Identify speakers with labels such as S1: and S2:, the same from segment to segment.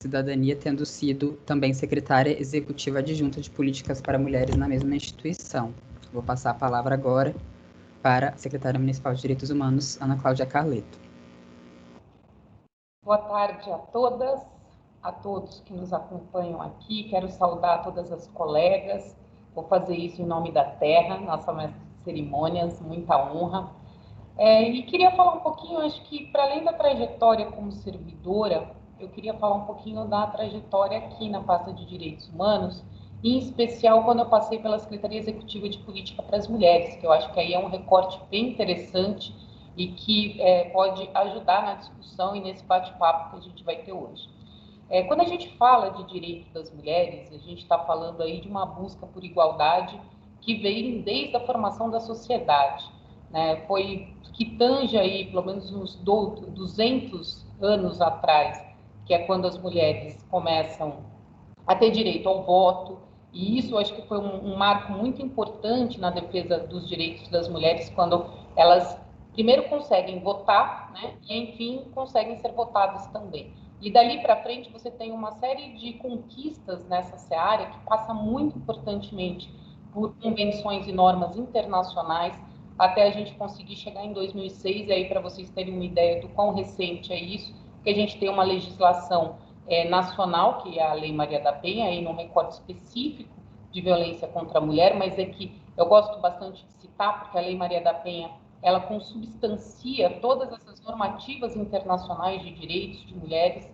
S1: Cidadania, tendo sido também secretária executiva adjunta de políticas para mulheres na mesma instituição. Vou passar a palavra agora para a secretária municipal de Direitos Humanos, Ana Cláudia Carleto.
S2: Boa tarde a todas, a todos que nos acompanham aqui. Quero saudar todas as colegas. Vou fazer isso em nome da Terra, nossa mestre de cerimônias, muita honra. E queria falar um pouquinho, acho que para além da trajetória como servidora, eu queria falar um pouquinho da trajetória aqui na pasta de Direitos Humanos, em especial quando eu passei pela Secretaria Executiva de Política para as Mulheres, que eu acho que aí é um recorte bem interessante e que pode ajudar na discussão e nesse bate-papo que a gente vai ter hoje. Quando a gente fala de direito das mulheres, a gente está falando aí de uma busca por igualdade que vem desde a formação da sociedade, né? Foi que tange aí, pelo menos uns 200 anos atrás, que é quando as mulheres começam a ter direito ao voto, e isso acho que foi um marco muito importante na defesa dos direitos das mulheres, quando elas primeiro conseguem votar, né, e enfim conseguem ser votadas também. E dali para frente você tem uma série de conquistas nessa seara que passa muito importantemente por convenções e normas internacionais, até a gente conseguir chegar em 2006, e aí para vocês terem uma ideia do quão recente é isso, que a gente tem uma legislação nacional, que é a Lei Maria da Penha, aí num recorte específico de violência contra a mulher, mas é que eu gosto bastante de citar, porque a Lei Maria da Penha, ela consubstancia todas essas normativas internacionais de direitos de mulheres,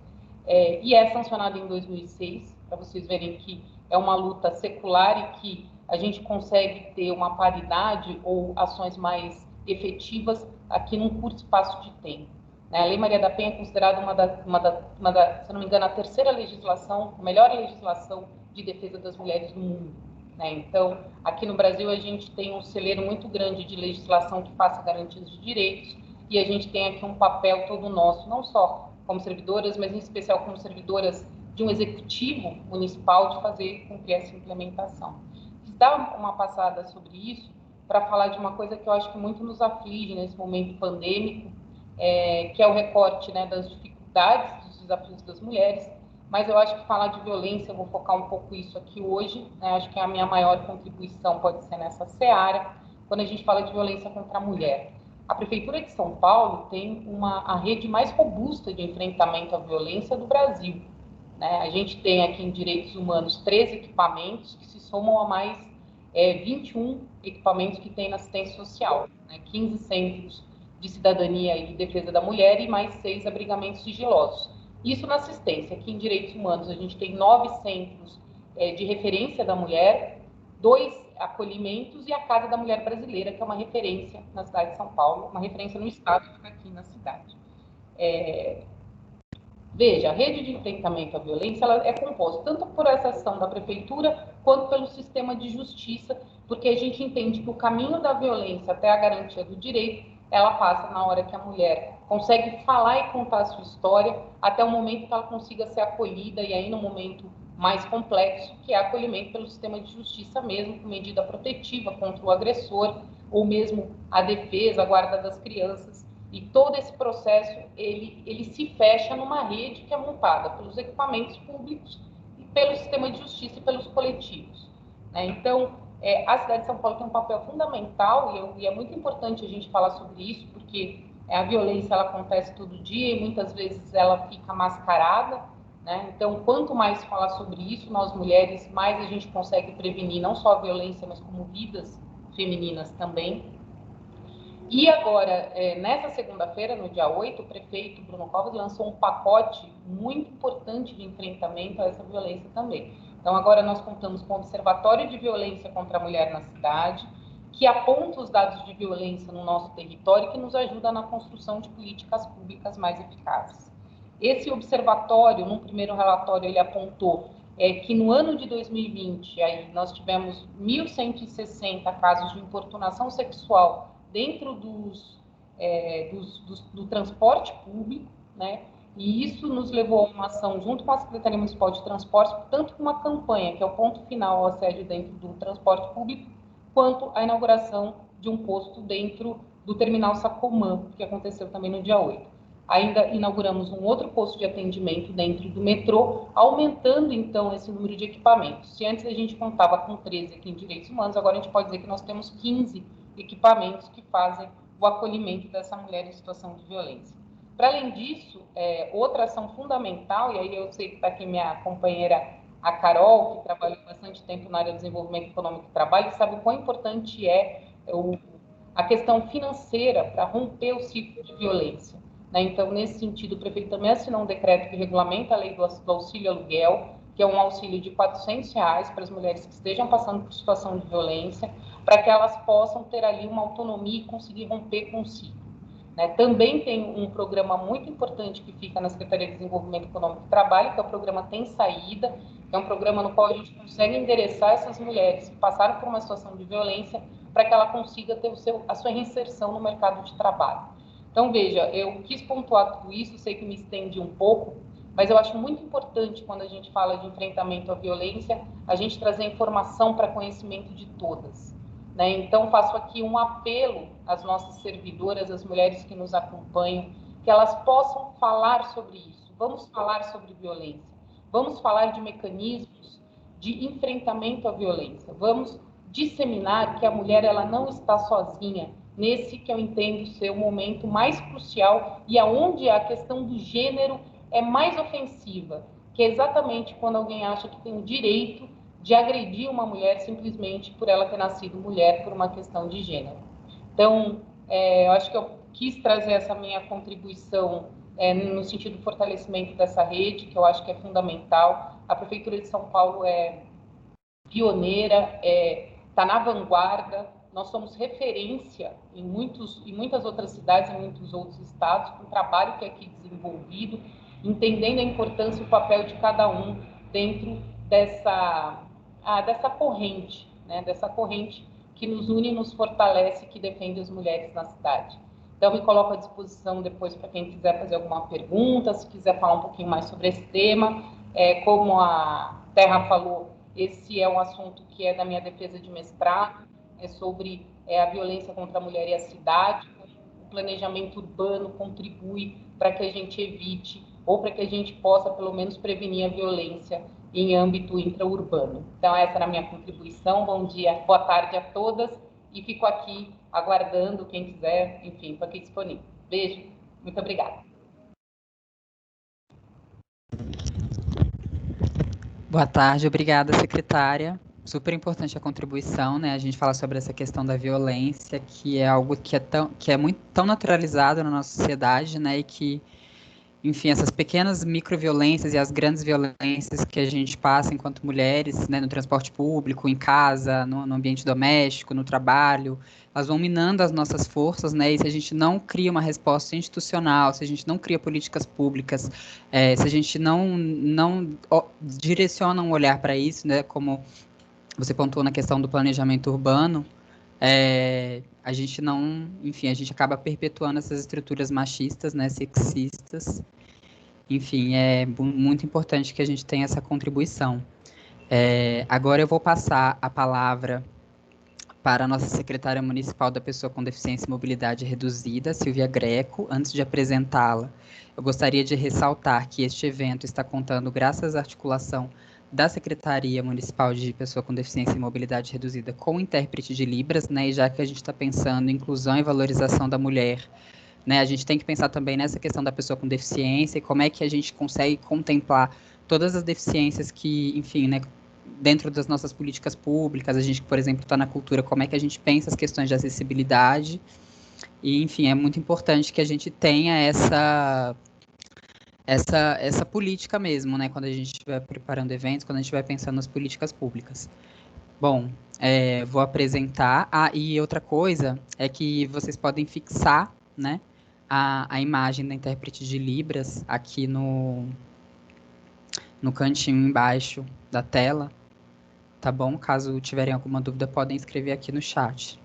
S2: e é sancionada em 2006, para vocês verem que é uma luta secular e que a gente consegue ter uma paridade ou ações mais efetivas aqui num curto espaço de tempo. A Lei Maria da Penha é considerada se não me engano, a terceira legislação, a melhor legislação de defesa das mulheres do mundo. Então, aqui no Brasil, a gente tem um celeiro muito grande de legislação que faça garantias de direitos, e a gente tem aqui um papel todo nosso, não só como servidoras, mas em especial como servidoras de um executivo municipal, de fazer cumprir essa implementação. Quis dar uma passada sobre isso para falar de uma coisa que eu acho que muito nos aflige nesse momento pandêmico, que é o recorte, né, das dificuldades, dos desafios das mulheres, mas eu acho que falar de violência, eu vou focar um pouco isso aqui hoje, né, acho que a minha maior contribuição pode ser nessa seara, quando a gente fala de violência contra a mulher. A Prefeitura de São Paulo tem a rede mais robusta de enfrentamento à violência do Brasil, né? A gente tem aqui em Direitos Humanos 13 equipamentos que se somam a mais 21 equipamentos que tem na assistência social, né? 15 centros de cidadania e defesa da mulher e mais 6 abrigamentos sigilosos. Isso na assistência. Aqui em Direitos Humanos a gente tem 9 centros de referência da mulher, 2 acolhimentos e a Casa da Mulher Brasileira, que é uma referência na cidade de São Paulo, uma referência no estado e aqui na cidade. Veja, a rede de enfrentamento à violência ela é composta tanto por essa ação da prefeitura quanto pelo sistema de justiça, porque a gente entende que o caminho da violência até a garantia do direito, ela passa na hora que a mulher consegue falar e contar a sua história, até o momento que ela consiga ser acolhida, e aí no momento mais complexo, que é acolhimento pelo sistema de justiça mesmo, com medida protetiva contra o agressor, ou mesmo a defesa, a guarda das crianças. E todo esse processo, ele se fecha numa rede que é montada pelos equipamentos públicos e pelo sistema de justiça e pelos coletivos, né? Então, a cidade de São Paulo tem um papel fundamental, e é muito importante a gente falar sobre isso, porque a violência ela acontece todo dia e muitas vezes ela fica mascarada, né? Então, quanto mais falar sobre isso, nós mulheres, mais a gente consegue prevenir não só a violência, mas como vidas femininas também. E agora, nessa segunda-feira, no dia 8, o prefeito Bruno Covas lançou um pacote muito importante de enfrentamento a essa violência também. Então, agora nós contamos com o Observatório de Violência contra a Mulher na cidade, que aponta os dados de violência no nosso território e que nos ajuda na construção de políticas públicas mais eficazes. Esse observatório, num primeiro relatório, ele apontou que no ano de 2020, aí nós tivemos 1.160 casos de importunação sexual dentro do transporte público, né? E isso nos levou a uma ação junto com a Secretaria Municipal de Transportes, tanto com uma campanha, que é o ponto final ao assédio dentro do transporte público, quanto a inauguração de um posto dentro do terminal Sacomã, que aconteceu também no dia 8. Ainda inauguramos um outro posto de atendimento dentro do metrô, aumentando, então, esse número de equipamentos. Se antes a gente contava com 13 aqui em Direitos Humanos, agora a gente pode dizer que nós temos 15 equipamentos que fazem o acolhimento dessa mulher em situação de violência. Para além disso, outra ação fundamental, e aí eu sei que está aqui minha companheira, a Carol, que trabalhou bastante tempo na área de desenvolvimento econômico e trabalho, sabe o quão importante é a questão financeira para romper o ciclo de violência. Né? Então, nesse sentido, o prefeito também assinou um decreto que regulamenta a lei do auxílio aluguel, que é um auxílio de R$400 para as mulheres que estejam passando por situação de violência, para que elas possam ter ali uma autonomia e conseguir romper com o ciclo. Né? Também tem um programa muito importante que fica na Secretaria de Desenvolvimento Econômico e Trabalho, que é o programa Tem Saída, que é um programa no qual a gente consegue endereçar essas mulheres que passaram por uma situação de violência para que ela consiga ter a sua reinserção no mercado de trabalho. Então, veja, eu quis pontuar tudo isso, sei que me estendi um pouco, mas eu acho muito importante, quando a gente fala de enfrentamento à violência, a gente trazer informação para conhecimento de todas. Né? Então, faço aqui um apelo às nossas servidoras, às mulheres que nos acompanham, que elas possam falar sobre isso. Vamos falar sobre violência. Vamos falar de mecanismos de enfrentamento à violência. Vamos disseminar que a mulher ela não está sozinha nesse que eu entendo ser o momento mais crucial e aonde a questão do gênero é mais ofensiva, que é exatamente quando alguém acha que tem o direito de agredir uma mulher simplesmente por ela ter nascido mulher por uma questão de gênero. Então, eu acho que eu quis trazer essa minha contribuição no sentido do fortalecimento dessa rede, que eu acho que é fundamental. A Prefeitura de São Paulo é pioneira, está na vanguarda. Nós somos referência em muitas outras cidades, em muitos outros estados, com o trabalho que é aqui desenvolvido, entendendo a importância e o papel de cada um dentro dessa corrente, né? Dessa corrente que nos une, nos fortalece, que defende as mulheres na cidade. Então, me coloco à disposição depois para quem quiser fazer alguma pergunta, se quiser falar um pouquinho mais sobre esse tema. Como a Terra falou, esse é um assunto que é da minha defesa de mestrado, sobre a violência contra a mulher e a cidade. O planejamento urbano contribui para que a gente evite, ou para que a gente possa, pelo menos, prevenir a violência em âmbito intraurbano. Então, essa era a minha contribuição. Bom dia, boa tarde a todas, e fico aqui aguardando quem quiser, enfim, estou aqui disponível. Beijo, muito obrigada.
S1: Boa tarde, obrigada, secretária. Super importante a contribuição, né? A gente fala sobre essa questão da violência, que é algo que é muito tão naturalizado na nossa sociedade, né? E que, enfim, essas pequenas microviolências e as grandes violências que a gente passa enquanto mulheres, né, no transporte público, em casa, no ambiente doméstico, no trabalho, elas vão minando as nossas forças, né? E se a gente não cria uma resposta institucional, se a gente não cria políticas públicas, se a gente não direciona um olhar para isso, né? Como você pontuou na questão do planejamento urbano, a gente não, enfim, a gente acaba perpetuando essas estruturas machistas, né, sexistas. Enfim, é muito importante que a gente tenha essa contribuição. Agora eu vou passar a palavra para a nossa secretária municipal da Pessoa com Deficiência e Mobilidade Reduzida, Silvia Greco. Antes de apresentá-la, eu gostaria de ressaltar que este evento está contando, graças à articulação da Secretaria Municipal de Pessoa com Deficiência e Mobilidade Reduzida com o intérprete de Libras, né, e já que a gente está pensando em inclusão e valorização da mulher, né, a gente tem que pensar também nessa questão da pessoa com deficiência e como é que a gente consegue contemplar todas as deficiências que, enfim, né, dentro das nossas políticas públicas, a gente, por exemplo, está na cultura, como é que a gente pensa as questões de acessibilidade, e, enfim, é muito importante que a gente tenha essa política mesmo, né, quando a gente estiver preparando eventos, quando a gente estiver pensando nas políticas públicas. Bom, vou apresentar. E outra coisa é que vocês podem fixar, né, a imagem da intérprete de Libras aqui no cantinho embaixo da tela, tá bom? Caso tiverem alguma dúvida, podem escrever aqui no chat.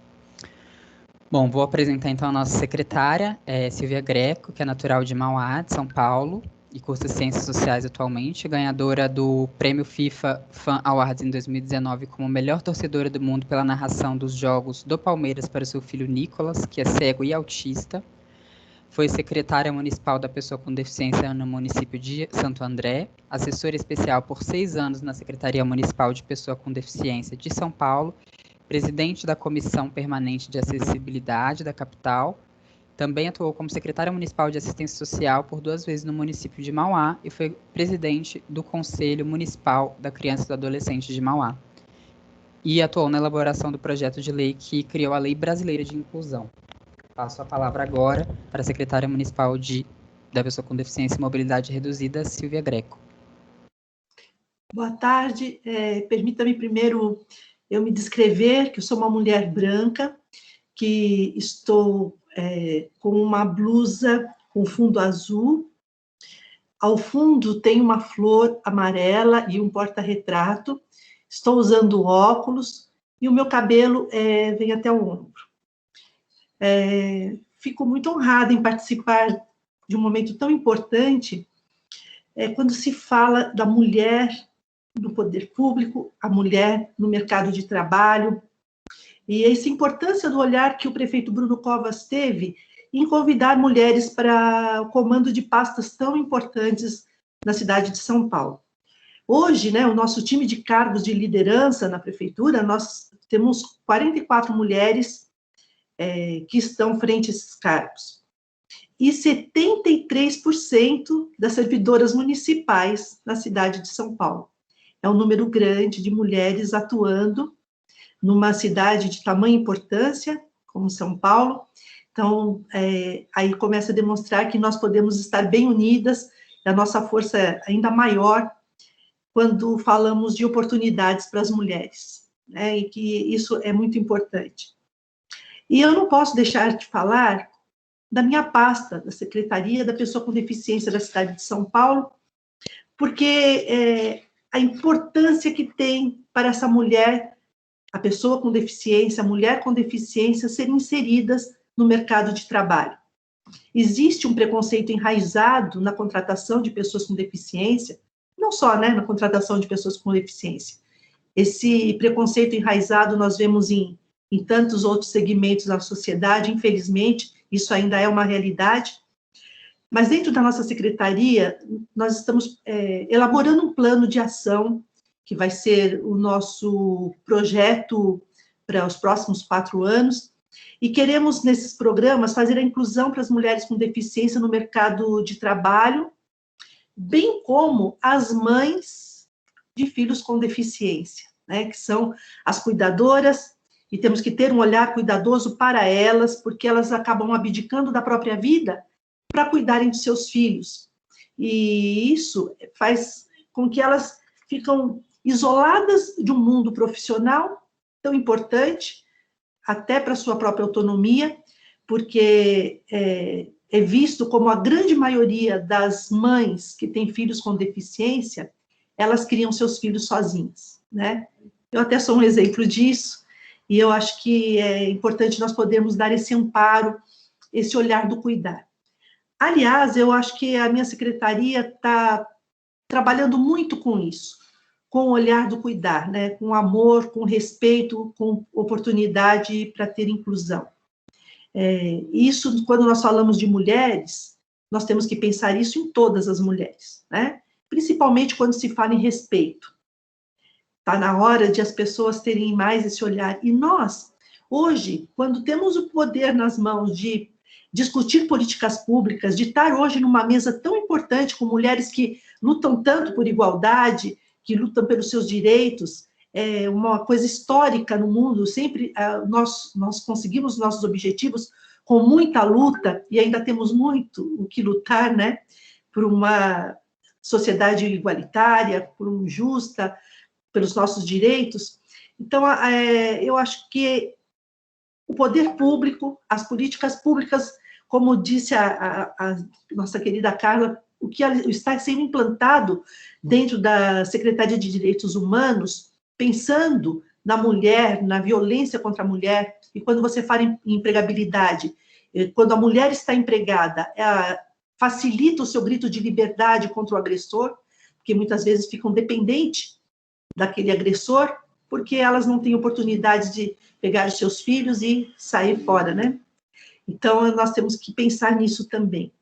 S1: Bom, vou apresentar então a nossa secretária, Silvia Greco, que é natural de Mauá, de São Paulo, e cursa Ciências Sociais atualmente, ganhadora do Prêmio FIFA Fan Awards em 2019 como melhor torcedora do mundo pela narração dos jogos do Palmeiras para o seu filho Nicolas, que é cego e autista. Foi secretária municipal da pessoa com deficiência no município de Santo André, assessora especial por 6 anos na Secretaria Municipal de Pessoa com Deficiência de São Paulo, presidente da Comissão Permanente de Acessibilidade da capital. Também atuou como secretária municipal de assistência social por 2 vezes no município de Mauá e foi presidente do Conselho Municipal da Criança e do Adolescente de Mauá. E atuou na elaboração do projeto de lei que criou a Lei Brasileira de Inclusão. Passo a palavra agora para a secretária municipal da Pessoa com Deficiência e Mobilidade Reduzida, Silvia Greco.
S3: Boa tarde. Permita-me primeiro eu me descrever, que eu sou uma mulher branca, que estou com uma blusa com fundo azul. Ao fundo tem uma flor amarela e um porta-retrato. Estou usando óculos e o meu cabelo vem até o ombro. Fico muito honrada em participar de um momento tão importante quando se fala da mulher no poder público, a mulher no mercado de trabalho, e essa importância do olhar que o prefeito Bruno Covas teve em convidar mulheres para o comando de pastas tão importantes na cidade de São Paulo. Hoje, o nosso time de cargos de liderança na prefeitura, nós temos 44 mulheres que estão frente a esses cargos. E 73% das servidoras municipais na cidade de São Paulo. É um número grande de mulheres atuando numa cidade de tamanha importância, como São Paulo. Então, aí começa a demonstrar que nós podemos estar bem unidas, e a nossa força é ainda maior quando falamos de oportunidades para as mulheres, e que isso é muito importante. E eu não posso deixar de falar da minha pasta, da Secretaria da Pessoa com Deficiência da cidade de São Paulo, porque a importância que tem para essa mulher, a pessoa com deficiência, a mulher com deficiência, serem inseridas no mercado de trabalho. Existe um preconceito enraizado na contratação de pessoas com deficiência, não só na contratação de pessoas com deficiência. Esse preconceito enraizado nós vemos em tantos outros segmentos da sociedade, infelizmente, isso ainda é uma realidade. Mas dentro da nossa secretaria, nós estamos elaborando um plano de ação, que vai ser o nosso projeto para os próximos 4 anos, e queremos, nesses programas, fazer a inclusão para as mulheres com deficiência no mercado de trabalho, bem como as mães de filhos com deficiência, que são as cuidadoras, e temos que ter um olhar cuidadoso para elas, porque elas acabam abdicando da própria vida para cuidarem de seus filhos. E isso faz com que elas ficam isoladas de um mundo profissional tão importante, até para a sua própria autonomia, porque é visto como a grande maioria das mães que têm filhos com deficiência, elas criam seus filhos sozinhas, Eu até sou um exemplo disso, e eu acho que é importante nós podermos dar esse amparo, esse olhar do cuidar. Aliás, eu acho que a minha secretaria está trabalhando muito com isso, com o olhar do cuidar, com amor, com respeito, com oportunidade para ter inclusão. Isso, quando nós falamos de mulheres, nós temos que pensar isso em todas as mulheres, principalmente quando se fala em respeito. Está na hora de as pessoas terem mais esse olhar. E nós, hoje, quando temos o poder nas mãos de discutir políticas públicas, de estar hoje numa mesa tão importante com mulheres que lutam tanto por igualdade, que lutam pelos seus direitos, é uma coisa histórica no mundo, sempre nós conseguimos nossos objetivos com muita luta, e ainda temos muito o que lutar, por uma sociedade igualitária, justa, pelos nossos direitos. Então, eu acho que o poder público, as políticas públicas, como disse a nossa querida Carla, o que está sendo implantado dentro da Secretaria de Direitos Humanos, pensando na mulher, na violência contra a mulher, e quando você fala em empregabilidade, quando a mulher está empregada, facilita o seu grito de liberdade contra o agressor, porque muitas vezes ficam dependentes daquele agressor, porque elas não têm oportunidade de pegar os seus filhos e sair fora, Então, nós temos que pensar nisso também.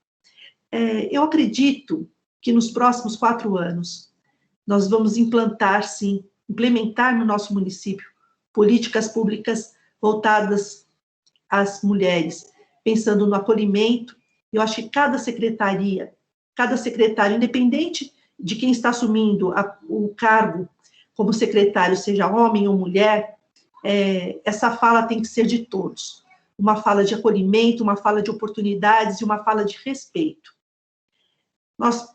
S3: Eu acredito que nos próximos 4 anos, nós vamos implementar no nosso município, políticas públicas voltadas às mulheres, pensando no acolhimento. Eu acho que cada secretário, independente de quem está assumindo o cargo como secretário, seja homem ou mulher, essa fala tem que ser de todos. Uma fala de acolhimento, uma fala de oportunidades e uma fala de respeito. Nós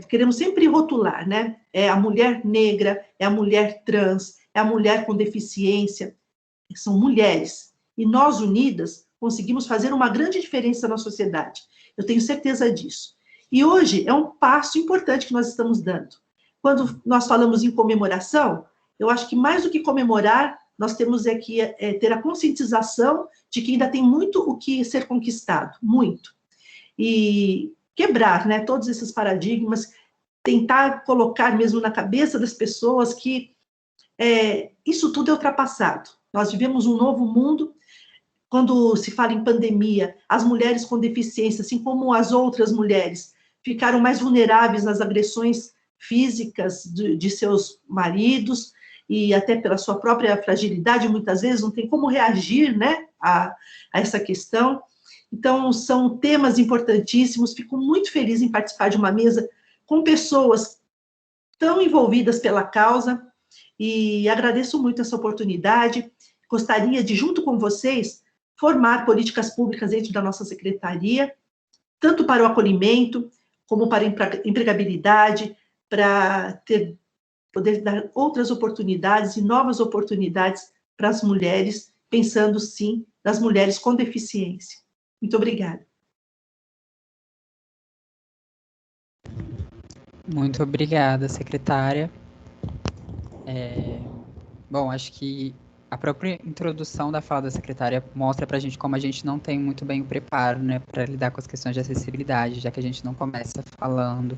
S3: queremos sempre rotular, né? É a mulher negra, é a mulher trans, é a mulher com deficiência. São mulheres. E nós, unidas, conseguimos fazer uma grande diferença na sociedade. Eu tenho certeza disso. E hoje é um passo importante que nós estamos dando. Quando nós falamos em comemoração, eu acho que mais do que comemorar, nós temos que ter a conscientização de que ainda tem muito o que ser conquistado, muito. E quebrar, né, todos esses paradigmas, tentar colocar mesmo na cabeça das pessoas que isso tudo é ultrapassado. Nós vivemos um novo mundo. Quando se fala em pandemia, as mulheres com deficiência, assim como as outras mulheres, ficaram mais vulneráveis às agressões físicas de seus maridos, e até pela sua própria fragilidade, muitas vezes não tem como reagir, né, a essa questão. Então, são temas importantíssimos. Fico muito feliz em participar de uma mesa com pessoas tão envolvidas pela causa, e agradeço muito essa oportunidade. Gostaria de, junto com vocês, formar políticas públicas dentro da nossa secretaria, tanto para o acolhimento, como para a empregabilidade, para poder dar outras oportunidades e novas oportunidades para as mulheres, pensando, sim, nas mulheres com deficiência. Muito obrigada.
S1: Muito obrigada, secretária. Bom, acho que a própria introdução da fala da secretária mostra para a gente como a gente não tem muito bem o preparo, né, para lidar com as questões de acessibilidade, já que a gente não começa falando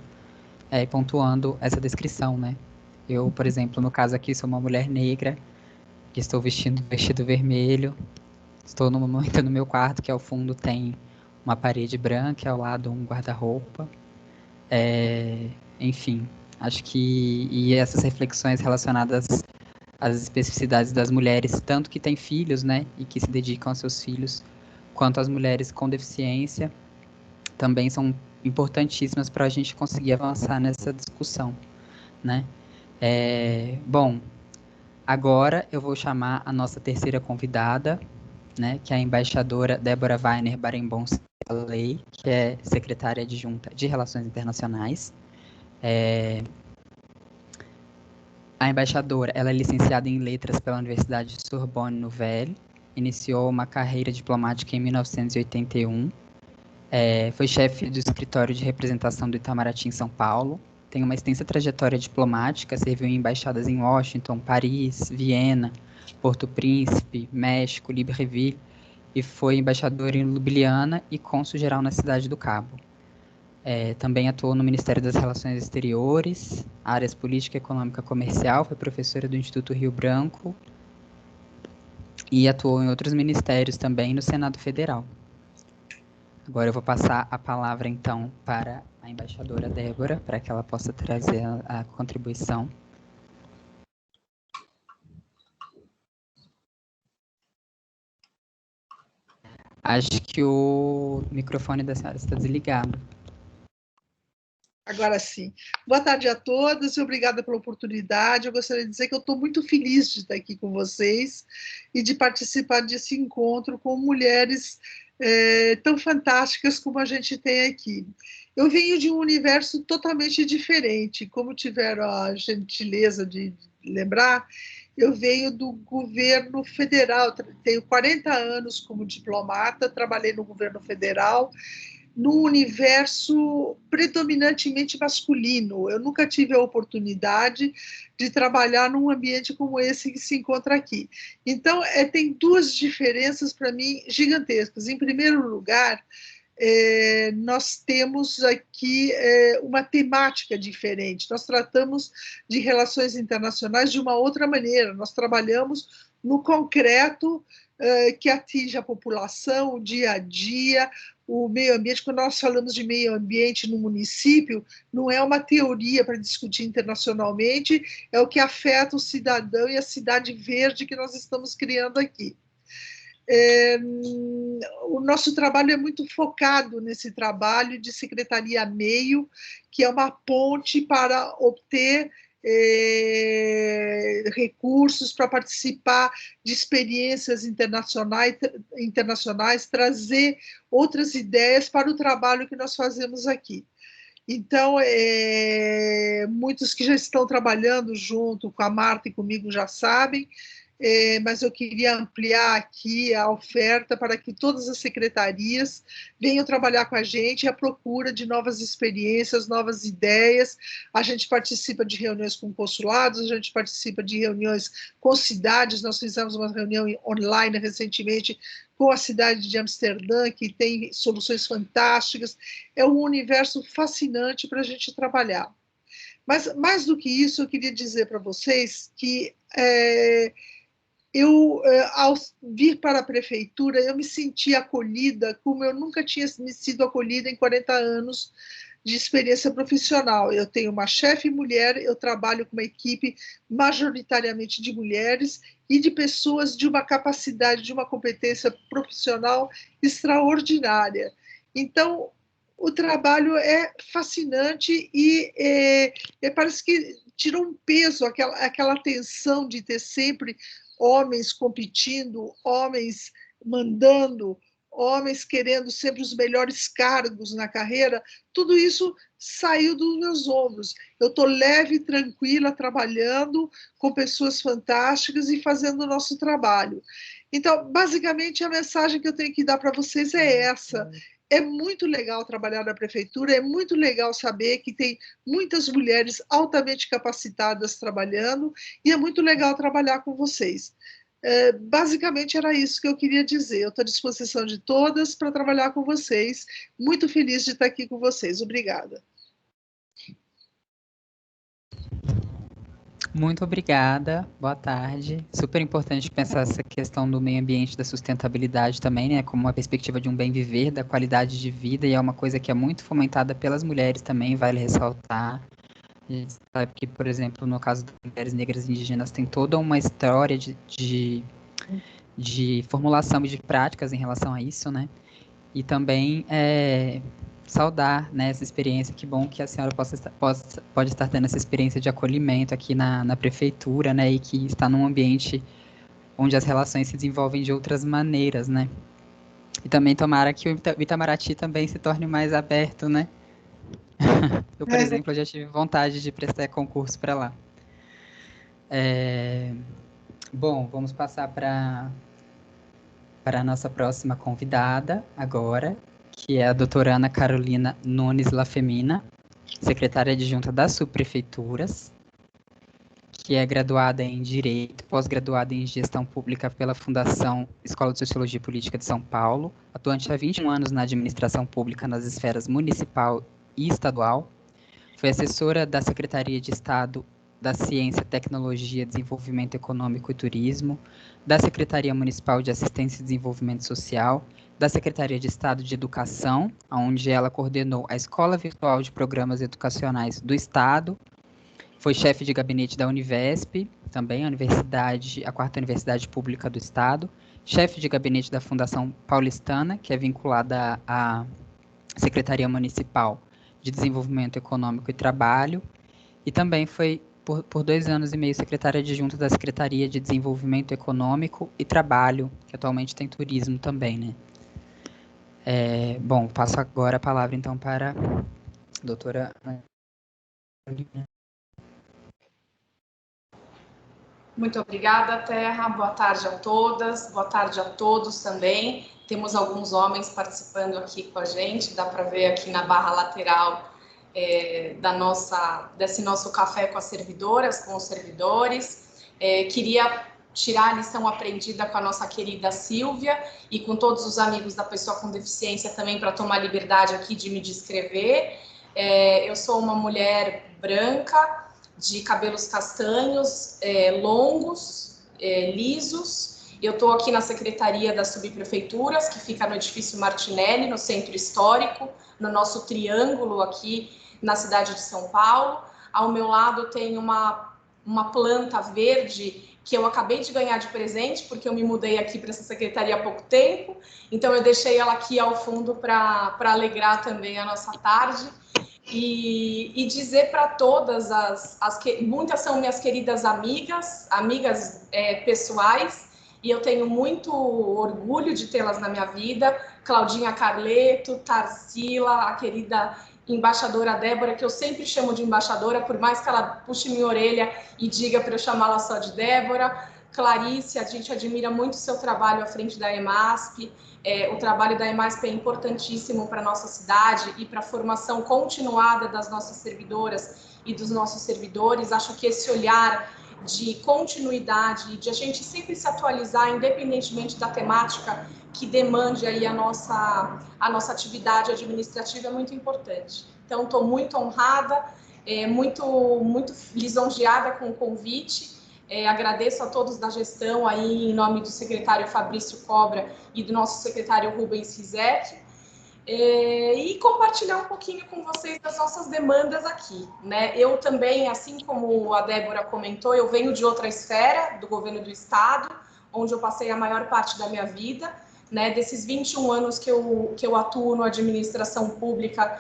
S1: e pontuando essa descrição, né. Eu, por exemplo, no caso aqui, sou uma mulher negra, que estou vestindo vestido vermelho, estou no momento no meu quarto, que ao fundo tem uma parede branca, ao lado um guarda-roupa. Enfim, acho que e essas reflexões relacionadas às especificidades das mulheres, tanto que têm filhos, né, e que se dedicam aos seus filhos, quanto as mulheres com deficiência, também são importantíssimas para a gente conseguir avançar nessa discussão, né. Bom, agora eu vou chamar a nossa terceira convidada, né, que é a embaixadora Débora Weiner Barenboim-Ley, que é secretária adjunta de Relações Internacionais. A embaixadora, ela é licenciada em Letras pela Universidade de Sorbonne Nouvelle, iniciou uma carreira diplomática em 1981, foi chefe do escritório de representação do Itamaraty em São Paulo, tem uma extensa trajetória diplomática, serviu em embaixadas em Washington, Paris, Viena, Porto Príncipe, México, Libreville, e foi embaixador em Ljubljana e cônsul-geral na Cidade do Cabo. Também atuou no Ministério das Relações Exteriores, áreas política, econômica, comercial, foi professora do Instituto Rio Branco e atuou em outros ministérios também no Senado Federal. Agora eu vou passar a palavra, então, para a embaixadora Débora, para que ela possa trazer a contribuição. Acho que o microfone da senhora está desligado.
S4: Agora sim. Boa tarde a todas e obrigada pela oportunidade. Eu gostaria de dizer que eu estou muito feliz de estar aqui com vocês e de participar desse encontro com mulheres tão fantásticas como a gente tem aqui. Eu venho de um universo totalmente diferente, como tiveram a gentileza de lembrar, eu venho do governo federal, tenho 40 anos como diplomata, trabalhei no governo federal, num universo predominantemente masculino. Eu nunca tive a oportunidade de trabalhar num ambiente como esse que se encontra aqui. Então, tem duas diferenças para mim gigantescas. Em primeiro lugar, nós temos aqui uma temática diferente. Nós tratamos de relações internacionais de uma outra maneira. Nós trabalhamos no concreto que atinge a população, o dia a dia, o meio ambiente. Quando nós falamos de meio ambiente no município, não é uma teoria para discutir internacionalmente, é o que afeta o cidadão e a cidade verde que nós estamos criando aqui. O nosso trabalho é muito focado nesse trabalho de secretaria meio, que é uma ponte para obter recursos para participar de experiências internacionais, trazer outras ideias para o trabalho que nós fazemos aqui. Então, muitos que já estão trabalhando junto com a Marta e comigo já sabem, mas eu queria ampliar aqui a oferta para que todas as secretarias venham trabalhar com a gente à procura de novas experiências, novas ideias. A gente participa de reuniões com consulados, a gente participa de reuniões com cidades. Nós fizemos uma reunião online recentemente com a cidade de Amsterdã, que tem soluções fantásticas. É um universo fascinante para a gente trabalhar. Mas, mais do que isso, eu queria dizer para vocês que eu, ao vir para a prefeitura, eu me senti acolhida como eu nunca tinha me sido acolhida em 40 anos de experiência profissional. Eu tenho uma chefe mulher, eu trabalho com uma equipe majoritariamente de mulheres e de pessoas de uma capacidade, de uma competência profissional extraordinária. Então, o trabalho é fascinante e parece que tirou um peso, aquela tensão de ter sempre homens competindo, homens mandando, homens querendo sempre os melhores cargos na carreira. Tudo isso saiu dos meus ombros. Eu estou leve e tranquila, trabalhando com pessoas fantásticas e fazendo o nosso trabalho. Então, basicamente, a mensagem que eu tenho que dar para vocês é essa. É muito legal trabalhar na prefeitura, é muito legal saber que tem muitas mulheres altamente capacitadas trabalhando, e é muito legal trabalhar com vocês. Basicamente era isso que eu queria dizer. Eu estou à disposição de todas para trabalhar com vocês. Muito feliz de estar aqui com vocês. Obrigada.
S1: Muito obrigada, boa tarde. Super importante pensar essa questão do meio ambiente, da sustentabilidade também, né, como uma perspectiva de um bem viver, da qualidade de vida, e é uma coisa que é muito fomentada pelas mulheres também, vale ressaltar. A gente sabe que, por exemplo, no caso das mulheres negras indígenas, tem toda uma história de formulação e de práticas em relação a isso, né, e também saudar, né, essa experiência. Que bom que a senhora pode estar tendo essa experiência de acolhimento aqui na prefeitura, né, e que está num ambiente onde as relações se desenvolvem de outras maneiras, né. E também tomara que o Itamaraty também se torne mais aberto, né. Eu, por exemplo, já tive vontade de prestar concurso para lá. Bom, vamos passar para a nossa próxima convidada agora, que é a doutora Ana Carolina Nunes Lafemina, secretária adjunta das subprefeituras, que é graduada em Direito, pós-graduada em Gestão Pública pela Fundação Escola de Sociologia e Política de São Paulo, atuante há 21 anos na administração pública nas esferas municipal e estadual, foi assessora da Secretaria de Estado da Ciência, Tecnologia, Desenvolvimento Econômico e Turismo, da Secretaria Municipal de Assistência e Desenvolvimento Social, da Secretaria de Estado de Educação, onde ela coordenou a Escola Virtual de Programas Educacionais do Estado, foi chefe de gabinete da Univesp, também a quarta universidade pública do Estado, chefe de gabinete da Fundação Paulistana, que é vinculada à Secretaria Municipal de Desenvolvimento Econômico e Trabalho, e também foi por 2 anos e meio secretária adjunta da Secretaria de Desenvolvimento Econômico e Trabalho, que atualmente tem turismo também, né? Bom, passo agora a palavra, então, para a doutora Ana Carolina.
S5: Muito obrigada, Terra. Boa tarde a todas, boa tarde a todos também. Temos alguns homens participando aqui com a gente, dá para ver aqui na barra lateral desse nosso café com as servidoras, com os servidores. Queria tirar a lição aprendida com a nossa querida Silvia e com todos os amigos da pessoa com deficiência também, para tomar liberdade aqui de me descrever. Eu sou uma mulher branca, de cabelos castanhos, longos, lisos, Eu estou aqui na Secretaria das Subprefeituras, que fica no edifício Martinelli, no Centro Histórico, no nosso triângulo aqui na cidade de São Paulo. Ao meu lado tem uma planta verde que eu acabei de ganhar de presente, porque eu me mudei aqui para essa secretaria há pouco tempo, então eu deixei ela aqui ao fundo para alegrar também a nossa tarde. E dizer para todas muitas são minhas queridas amigas pessoais, e eu tenho muito orgulho de tê-las na minha vida. Claudinha Carleto, Tarsila, a querida embaixadora Débora, que eu sempre chamo de embaixadora, por mais que ela puxe minha orelha e diga para eu chamá-la só de Débora. Clarice, a gente admira muito o seu trabalho à frente da EMASP. O trabalho da EMASP é importantíssimo para a nossa cidade e para a formação continuada das nossas servidoras e dos nossos servidores. Acho que esse olhar de continuidade, de a gente sempre se atualizar, independentemente da temática que demande aí a nossa atividade administrativa, é muito importante. Então, estou muito honrada, muito lisonjeada com o convite. Agradeço a todos da gestão, aí, em nome do secretário Fabrício Cobra e do nosso secretário Rubens Rizek, e compartilhar um pouquinho com vocês das nossas demandas aqui, né? Eu também, assim como a Débora comentou, eu venho de outra esfera, do governo do estado, onde eu passei a maior parte da minha vida, né? Desses 21 anos que eu atuo na administração pública,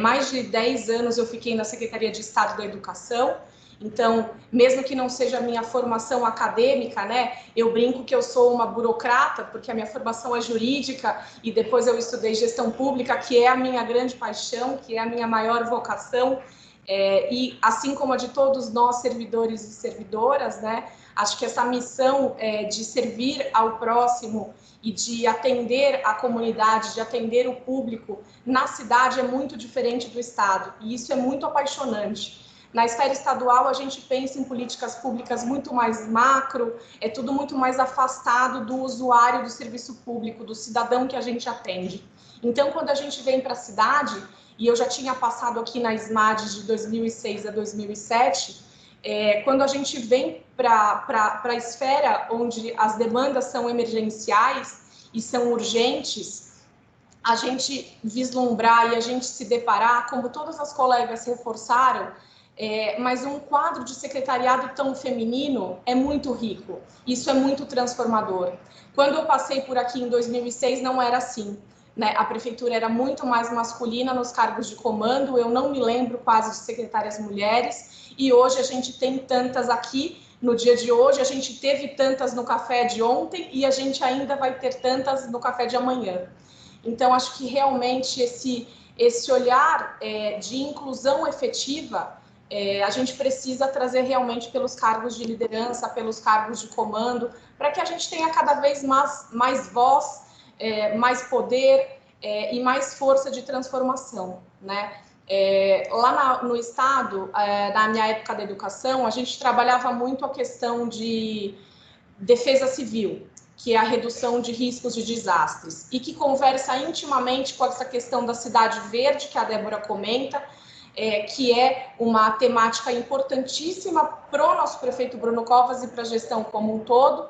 S5: mais de 10 anos eu fiquei na Secretaria de Estado da Educação. Então, mesmo que não seja a minha formação acadêmica, né, eu brinco que eu sou uma burocrata, porque a minha formação é jurídica e depois eu estudei gestão pública, que é a minha grande paixão, que é a minha maior vocação, e assim como a de todos nós, servidores e servidoras, né, acho que essa missão de servir ao próximo e de atender a comunidade, de atender o público na cidade é muito diferente do Estado, e isso é muito apaixonante. Na esfera estadual, a gente pensa em políticas públicas muito mais macro, é tudo muito mais afastado do usuário do serviço público, do cidadão que a gente atende. Então, quando a gente vem para a cidade, e eu já tinha passado aqui na SMAD de 2006 a 2007, quando a gente vem para a esfera onde as demandas são emergenciais e são urgentes, a gente vislumbrar e a gente se deparar, como todas as colegas reforçaram, mas um quadro de secretariado tão feminino é muito rico, isso é muito transformador. Quando eu passei por aqui em 2006, não era assim, né? A prefeitura era muito mais masculina nos cargos de comando, eu não me lembro quase de secretárias mulheres, e hoje a gente tem tantas aqui, no dia de hoje, a gente teve tantas no café de ontem, e a gente ainda vai ter tantas no café de amanhã. Então, acho que realmente esse olhar de inclusão efetiva, a gente precisa trazer realmente pelos cargos de liderança, pelos cargos de comando, para que a gente tenha cada vez mais voz, mais poder e mais força de transformação, né? Lá no Estado, na minha época da educação, a gente trabalhava muito a questão de defesa civil, que é a redução de riscos de desastres, e que conversa intimamente com essa questão da cidade verde, que a Débora comenta, que é uma temática importantíssima para o nosso prefeito Bruno Covas e para a gestão como um todo,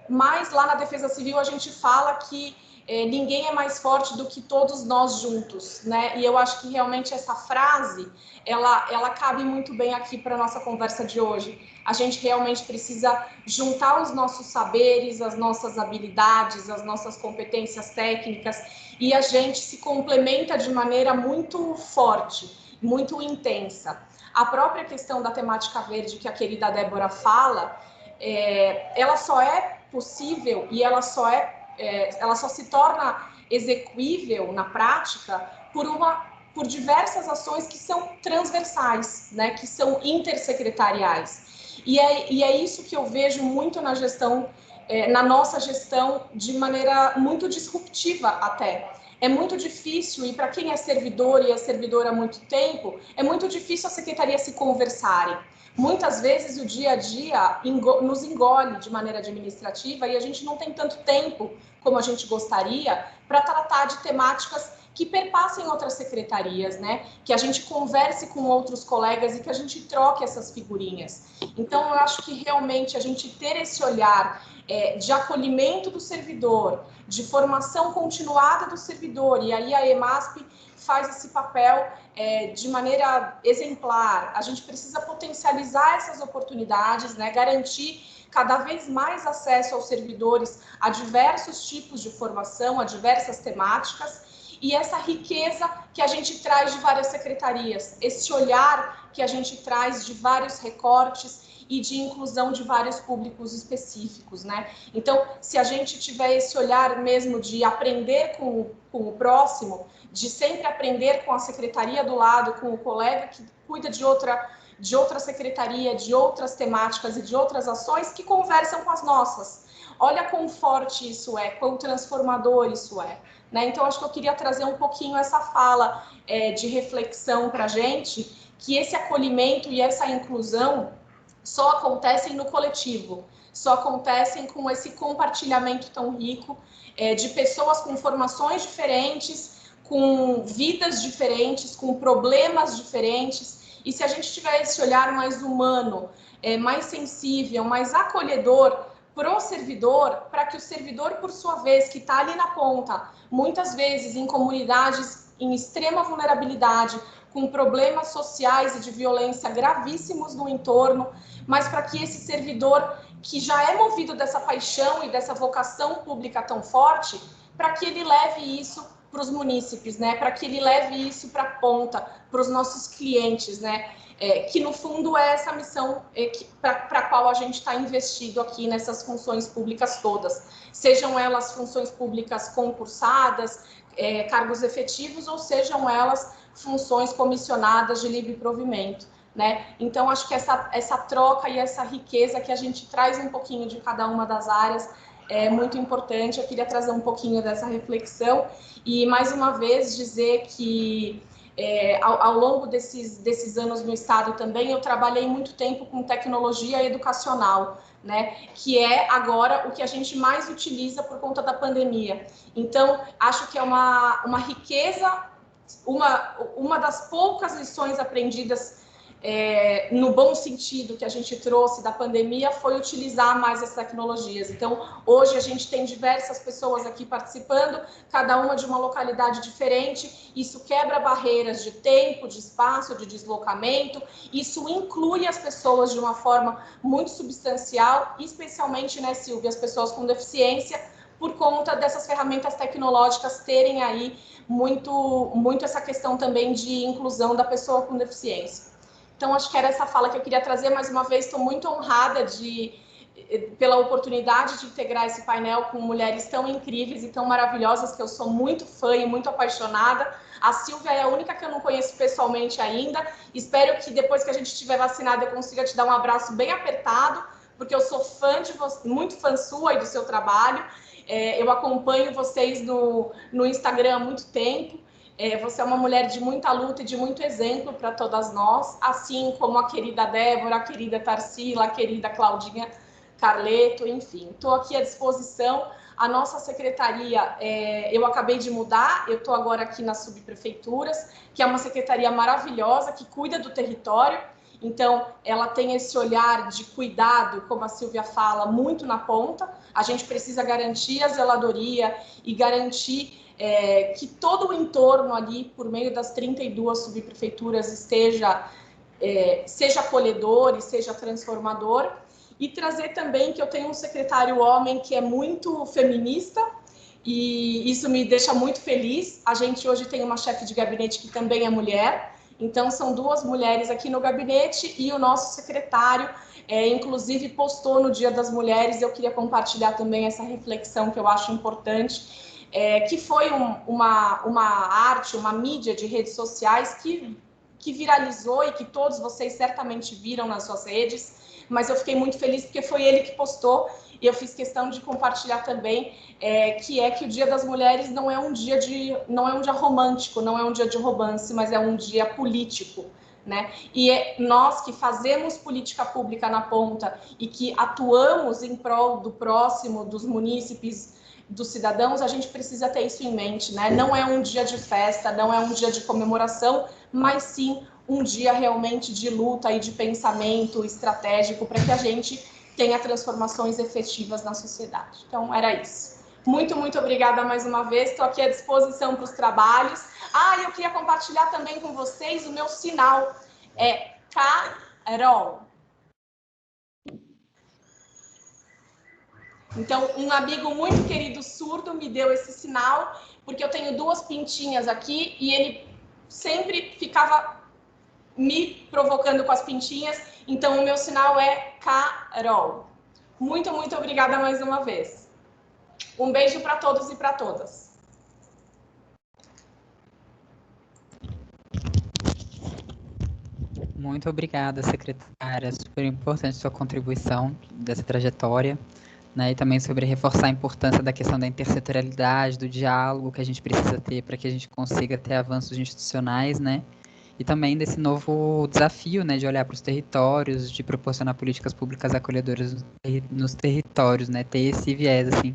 S5: mas lá na Defesa Civil a gente fala que ninguém é mais forte do que todos nós juntos, né? E eu acho que realmente essa frase, ela cabe muito bem aqui para a nossa conversa de hoje. A gente realmente precisa juntar os nossos saberes, as nossas habilidades, as nossas competências técnicas, e a gente se complementa de maneira muito forte, muito intensa. A própria questão da temática verde que a querida Débora fala, ela só é possível e ela só se torna execuível na prática por diversas ações que são transversais, né, que são intersecretariais. E é isso que eu vejo muito na gestão, na nossa gestão, de maneira muito disruptiva até. É muito difícil, e para quem é servidor e é servidora há muito tempo, é muito difícil a secretaria se conversarem. Muitas vezes o dia a dia nos engole de maneira administrativa e a gente não tem tanto tempo como a gente gostaria para tratar de temáticas que perpassem outras secretarias, né? Que a gente converse com outros colegas e que a gente troque essas figurinhas. Então, eu acho que realmente a gente ter esse olhar de acolhimento do servidor, de formação continuada do servidor, e aí a EMASP faz esse papel de maneira exemplar. A gente precisa potencializar essas oportunidades, né? Garantir cada vez mais acesso aos servidores a diversos tipos de formação, a diversas temáticas, e essa riqueza que a gente traz de várias secretarias, esse olhar que a gente traz de vários recortes e de inclusão de vários públicos específicos, né? Então, se a gente tiver esse olhar mesmo de aprender com o próximo, de sempre aprender com a secretaria do lado, com o colega que cuida de outra secretaria, de outras temáticas e de outras ações que conversam com as nossas. Olha quão forte isso é, quão transformador isso é, né? Então, acho que eu queria trazer um pouquinho essa fala de reflexão para a gente, que esse acolhimento e essa inclusão só acontecem no coletivo, só acontecem com esse compartilhamento tão rico de pessoas com formações diferentes, com vidas diferentes, com problemas diferentes. E se a gente tiver esse olhar mais humano, mais sensível, mais acolhedor para o servidor, para que o servidor, por sua vez, que está ali na ponta, muitas vezes em comunidades em extrema vulnerabilidade, com problemas sociais e de violência gravíssimos no entorno, mas para que esse servidor, que já é movido dessa paixão e dessa vocação pública tão forte, para que ele leve isso para os munícipes, né? Para que ele leve isso para a ponta, para os nossos clientes, né? Que no fundo é essa missão para a qual a gente está investido aqui nessas funções públicas todas, sejam elas funções públicas concursadas, cargos efetivos, ou sejam elas funções comissionadas de livre provimento, né? Então, acho que essa troca e essa riqueza que a gente traz um pouquinho de cada uma das áreas é muito importante. Eu queria trazer um pouquinho dessa reflexão e, mais uma vez, dizer que ao longo desses anos no Estado também, eu trabalhei muito tempo com tecnologia educacional, né, que é agora o que a gente mais utiliza por conta da pandemia. Então, acho que é uma riqueza, uma das poucas lições aprendidas no bom sentido que a gente trouxe da pandemia foi utilizar mais as tecnologias. Então, hoje a gente tem diversas pessoas aqui participando, cada uma de uma localidade diferente. Isso quebra barreiras de tempo, de espaço, de deslocamento. Isso inclui as pessoas de uma forma muito substancial, especialmente, né, Silvia, as pessoas com deficiência, por conta dessas ferramentas tecnológicas terem aí muito essa questão também de inclusão da pessoa com deficiência. Então, acho que era essa fala que eu queria trazer. Mais uma vez, estou muito honrada pela oportunidade de integrar esse painel com mulheres tão incríveis e tão maravilhosas, que eu sou muito fã e muito apaixonada. A Silvia é a única que eu não conheço pessoalmente ainda. Espero que depois que a gente estiver vacinada, eu consiga te dar um abraço bem apertado, porque eu sou fã de você, muito fã sua e do seu trabalho. Eu acompanho vocês no Instagram há muito tempo. Você é uma mulher de muita luta e de muito exemplo para todas nós, assim como a querida Débora, a querida Tarsila, a querida Claudinha Carleto, enfim. Estou aqui à disposição. A nossa secretaria, eu acabei de mudar, eu estou agora aqui nas subprefeituras, que é uma secretaria maravilhosa, que cuida do território. Então, ela tem esse olhar de cuidado, como a Silvia fala, muito na ponta. A gente precisa garantir a zeladoria e garantir que todo o entorno ali, por meio das 32 subprefeituras, seja acolhedor e seja transformador. E trazer também que eu tenho um secretário homem que é muito feminista, e isso me deixa muito feliz. A gente hoje tem uma chefe de gabinete que também é mulher, então são 2 mulheres aqui no gabinete, e o nosso secretário, inclusive, postou no Dia das Mulheres. Eu queria compartilhar também essa reflexão que eu acho importante, que foi uma arte, uma mídia de redes sociais que viralizou e que todos vocês certamente viram nas suas redes, mas eu fiquei muito feliz porque foi ele que postou, e eu fiz questão de compartilhar também, que o Dia das Mulheres não é um dia romântico, não é um dia de romance, mas é um dia político, né? E nós que fazemos política pública na ponta e que atuamos em prol do próximo, dos munícipes, dos cidadãos, a gente precisa ter isso em mente, né? Não é um dia de festa, não é um dia de comemoração, mas sim um dia realmente de luta e de pensamento estratégico para que a gente tenha transformações efetivas na sociedade. Então, era isso. Muito, muito obrigada mais uma vez. Estou aqui à disposição para os trabalhos. Ah, eu queria compartilhar também com vocês o meu sinal. É Carol. Então, um amigo muito querido surdo me deu esse sinal, porque eu tenho 2 pintinhas aqui e ele sempre ficava me provocando com as pintinhas. Então, o meu sinal é Carol. Muito, muito obrigada mais uma vez. Um beijo para todos e para todas.
S1: Muito obrigada, secretária. Super importante sua contribuição dessa trajetória, né? E também sobre reforçar a importância da questão da intersetorialidade, do diálogo que a gente precisa ter para que a gente consiga ter avanços institucionais, né? E também desse novo desafio, né, de olhar para os territórios, de proporcionar políticas públicas acolhedoras nos territórios, né? Ter esse viés, assim,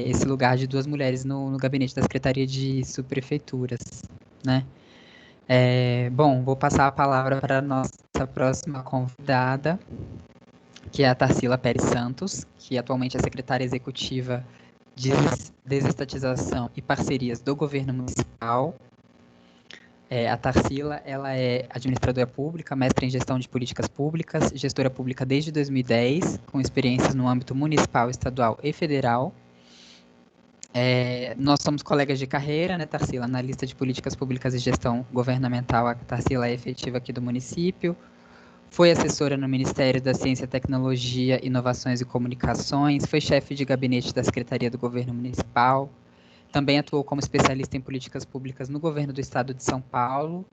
S1: esse lugar de 2 mulheres no gabinete da Secretaria de Subprefeituras, né? Bom, vou passar a palavra para a nossa próxima convidada, que é a Tarsila Pérez Santos, que atualmente é secretária executiva de Desestatização e Parcerias do Governo Municipal. A Tarsila, ela é administradora pública, mestre em gestão de políticas públicas, gestora pública desde 2010, com experiências no âmbito municipal, estadual e federal. Nós somos colegas de carreira, né, Tarsila? Na lista de políticas públicas e gestão governamental, a Tarsila é efetiva aqui do município. Foi assessora no Ministério da Ciência, Tecnologia, Inovações e Comunicações. Foi chefe de gabinete da Secretaria do Governo Municipal. Também atuou como especialista em políticas públicas no governo do estado de São Paulo.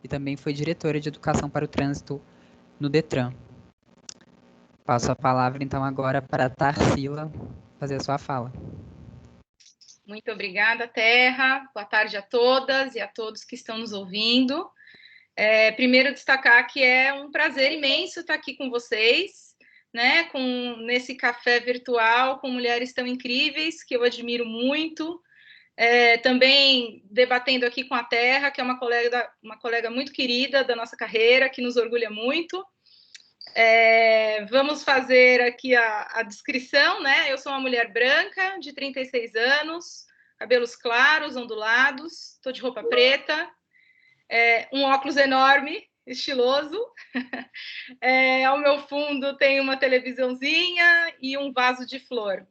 S1: E também foi diretora de Educação para o Trânsito no Detran. Passo a palavra, então, agora para a Tarsila fazer a sua fala.
S6: Muito obrigada, Terra. Boa tarde a todas e a todos que estão nos ouvindo. Primeiro, destacar que é um prazer imenso estar aqui com vocês, né, nesse café virtual com mulheres tão incríveis, que eu admiro muito. Também debatendo aqui com a Terra, que é uma colega muito querida da nossa carreira, que nos orgulha muito. Vamos fazer aqui a descrição, né? Eu sou uma mulher branca, de 36 anos, cabelos claros, ondulados, estou de roupa preta, um óculos enorme, estiloso. Ao meu fundo tem uma televisãozinha e um vaso de flor.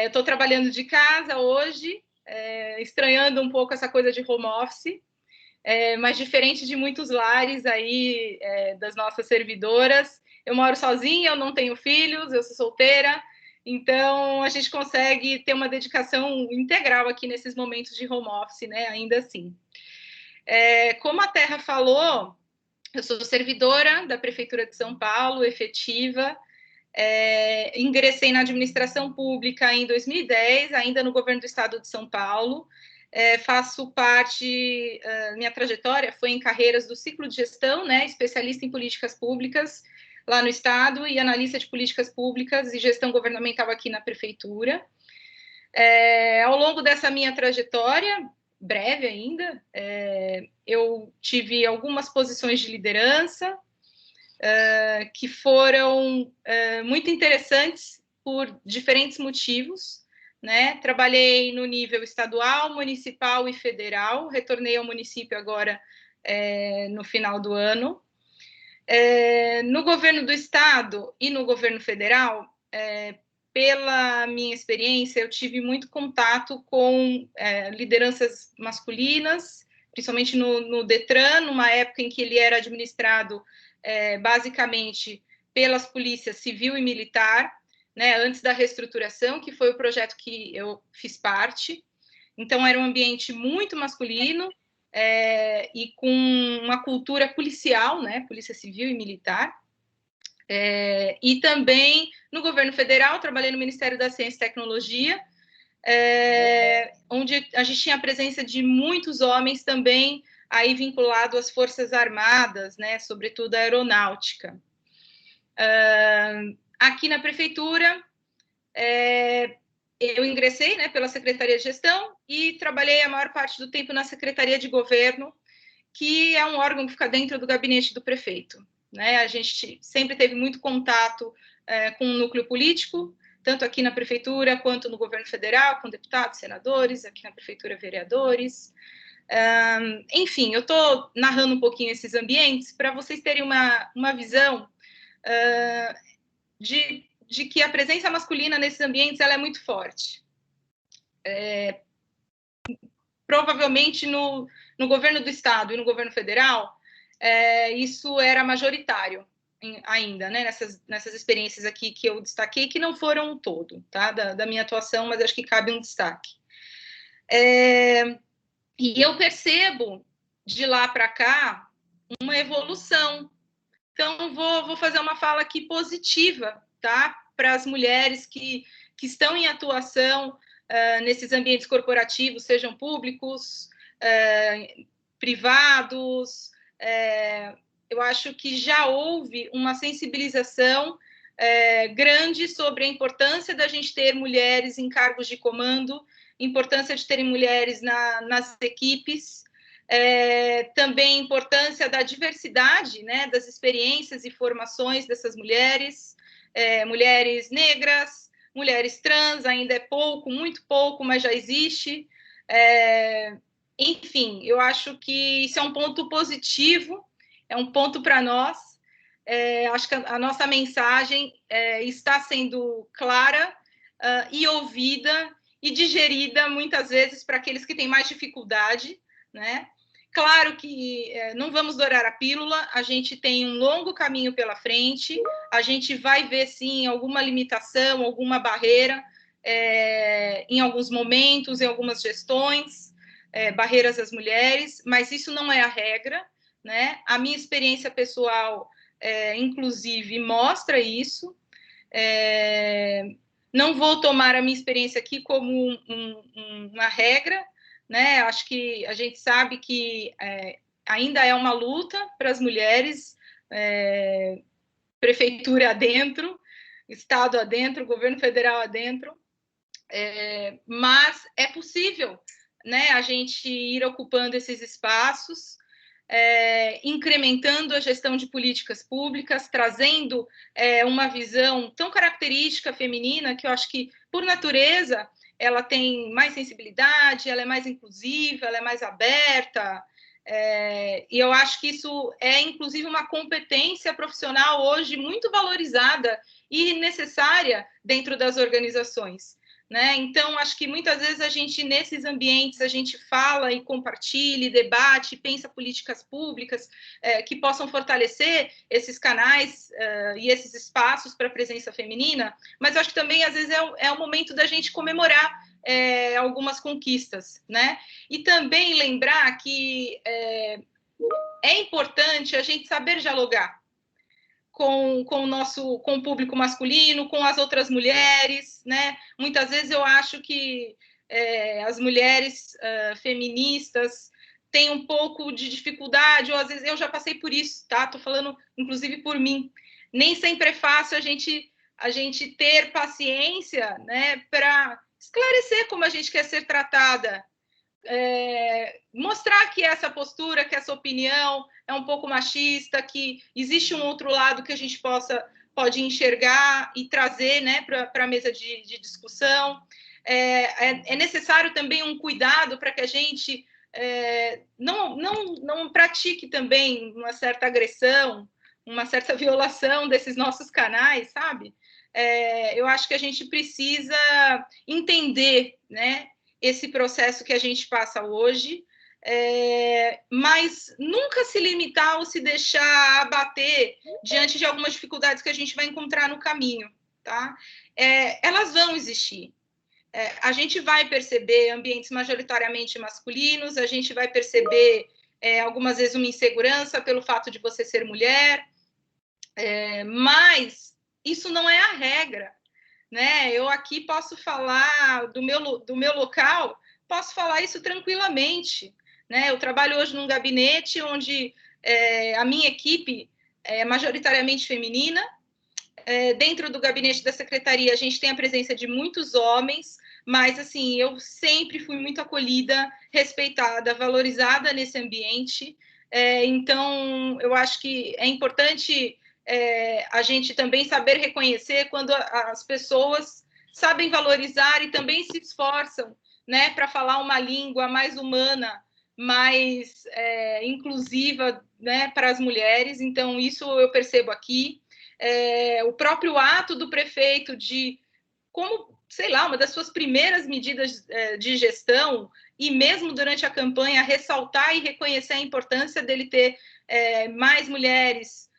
S6: Eu estou trabalhando de casa hoje, estranhando um pouco essa coisa de home office, mas diferente de muitos lares aí das nossas servidoras, eu moro sozinha, eu não tenho filhos, eu sou solteira, então a gente consegue ter uma dedicação integral aqui nesses momentos de home office, né? Ainda assim. Como a Terra falou, eu sou servidora da Prefeitura de São Paulo, efetiva. Ingressei na administração pública em 2010, ainda no governo do estado de São Paulo. Faço parte, minha trajetória foi em carreiras do ciclo de gestão, né, especialista em políticas públicas lá no estado e analista de políticas públicas e gestão governamental aqui na prefeitura. Ao longo dessa minha trajetória, breve ainda, eu tive algumas posições de liderança, que foram muito interessantes por diferentes motivos, né? Trabalhei no nível estadual, municipal e federal, retornei ao município agora no final do ano. No governo do estado e no governo federal, pela minha experiência, eu tive muito contato com lideranças masculinas, principalmente no Detran, numa época em que ele era administrado basicamente pelas polícias civil e militar, né, antes da reestruturação, que foi o projeto que eu fiz parte. Então, era um ambiente muito masculino e com uma cultura policial, né, polícia civil e militar. E também no governo federal, trabalhei no Ministério da Ciência e Tecnologia, onde a gente tinha a presença de muitos homens também aí vinculado às Forças Armadas, né, sobretudo a aeronáutica. Aqui na prefeitura, eu ingressei, né, pela Secretaria de Gestão e trabalhei a maior parte do tempo na Secretaria de Governo, que é um órgão que fica dentro do gabinete do prefeito, né? A gente sempre teve muito contato com o núcleo político, tanto aqui na prefeitura quanto no governo federal, com deputados, senadores, aqui na prefeitura, vereadores. Enfim, eu estou narrando um pouquinho esses ambientes para vocês terem uma visão de que a presença masculina nesses ambientes ela é muito forte. Provavelmente no governo do estado e no governo federal, isso era majoritário ainda, né, nessas experiências aqui que eu destaquei, que não foram o todo, tá, da minha atuação, mas acho que cabe um destaque. E eu percebo, de lá para cá, uma evolução. Então, vou fazer uma fala aqui positiva, tá, para as mulheres que estão em atuação nesses ambientes corporativos, sejam públicos, privados. Eu acho que já houve uma sensibilização grande sobre a importância da gente ter mulheres em cargos de comando, importância de terem mulheres nas equipes, também a importância da diversidade, né, das experiências e formações dessas mulheres, mulheres negras, mulheres trans, ainda é pouco, muito pouco, mas já existe. Enfim, eu acho que isso é um ponto positivo, é um ponto para nós. Acho que a nossa mensagem está sendo clara e ouvida e digerida, muitas vezes, para aqueles que têm mais dificuldade, né? Claro que não vamos dourar a pílula, a gente tem um longo caminho pela frente, a gente vai ver, sim, alguma limitação, alguma barreira em alguns momentos, em algumas gestões, barreiras às mulheres, mas isso não é a regra, né? A minha experiência pessoal, inclusive, mostra isso. Não vou tomar a minha experiência aqui como uma regra, né? Acho que a gente sabe que ainda é uma luta para as mulheres, prefeitura adentro, estado adentro, governo federal adentro, mas é possível, né, a gente ir ocupando esses espaços, incrementando a gestão de políticas públicas, trazendo uma visão tão característica feminina, que eu acho que, por natureza, ela tem mais sensibilidade, ela é mais inclusiva, ela é mais aberta, e eu acho que isso é, inclusive, uma competência profissional hoje muito valorizada e necessária dentro das organizações, né? Então, acho que muitas vezes a gente, nesses ambientes, a gente fala e compartilha, debate, pensa políticas públicas que possam fortalecer esses canais e esses espaços para a presença feminina, mas acho que também, às vezes, é o momento da gente comemorar algumas conquistas, né? E também lembrar que é importante a gente saber dialogar com o público masculino, com as outras mulheres, né? Muitas vezes eu acho que as mulheres feministas têm um pouco de dificuldade, ou às vezes eu já passei por isso, tá? Tô falando, inclusive, por mim. Nem sempre é fácil a gente ter paciência, né, para esclarecer como a gente quer ser tratada, mostrar que essa postura, que essa opinião é um pouco machista, que existe um outro lado que a gente pode enxergar e trazer, né, para a mesa de discussão. É necessário também um cuidado para que a gente não pratique também uma certa agressão, uma certa violação desses nossos canais, sabe? Eu acho que a gente precisa entender, né, esse processo que a gente passa hoje, mas nunca se limitar ou se deixar abater diante de algumas dificuldades que a gente vai encontrar no caminho, tá? Elas vão existir. A gente vai perceber ambientes majoritariamente masculinos, a gente vai perceber algumas vezes uma insegurança pelo fato de você ser mulher, mas isso não é a regra, né? Eu aqui posso falar do meu local, posso falar isso tranquilamente, né? Eu trabalho hoje num gabinete onde a minha equipe é majoritariamente feminina. Dentro do gabinete da secretaria, a gente tem a presença de muitos homens, mas, assim, eu sempre fui muito acolhida, respeitada, valorizada nesse ambiente. Então, eu acho que é importante a gente também saber reconhecer quando as pessoas sabem valorizar e também se esforçam, né, para falar uma língua mais humana, mais inclusiva, né, para as mulheres. Então, isso eu percebo aqui. O próprio ato do prefeito de, como, sei lá, uma das suas primeiras medidas de gestão, e mesmo durante a campanha, ressaltar e reconhecer a importância dele ter mais mulheres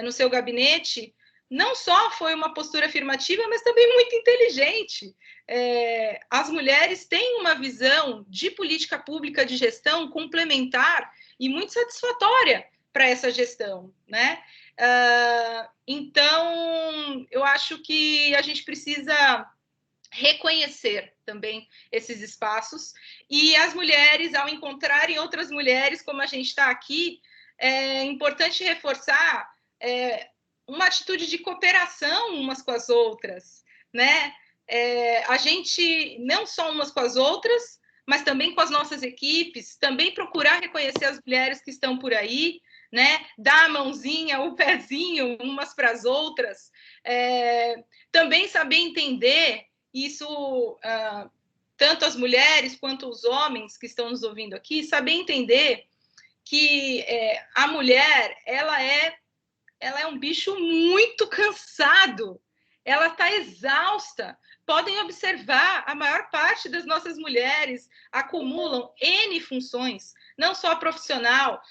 S6: no seu gabinete, não só foi uma postura afirmativa, mas também muito inteligente. As mulheres têm uma visão de política pública de gestão complementar e muito satisfatória para essa gestão, né? Então, eu acho que a gente precisa reconhecer também esses espaços, e as mulheres, ao encontrarem outras mulheres, como a gente está aqui, é importante reforçar uma atitude de cooperação umas com as outras, né? A gente, não só umas com as outras, mas também com as nossas equipes, também procurar reconhecer as mulheres que estão por aí, né? Dar a mãozinha, o pezinho umas para as outras, também saber entender isso, tanto as mulheres quanto os homens que estão nos ouvindo aqui, saber entender que a mulher, ela é um bicho muito cansado, ela está exausta. Podem observar, a maior parte das nossas mulheres acumulam N funções, não só profissional,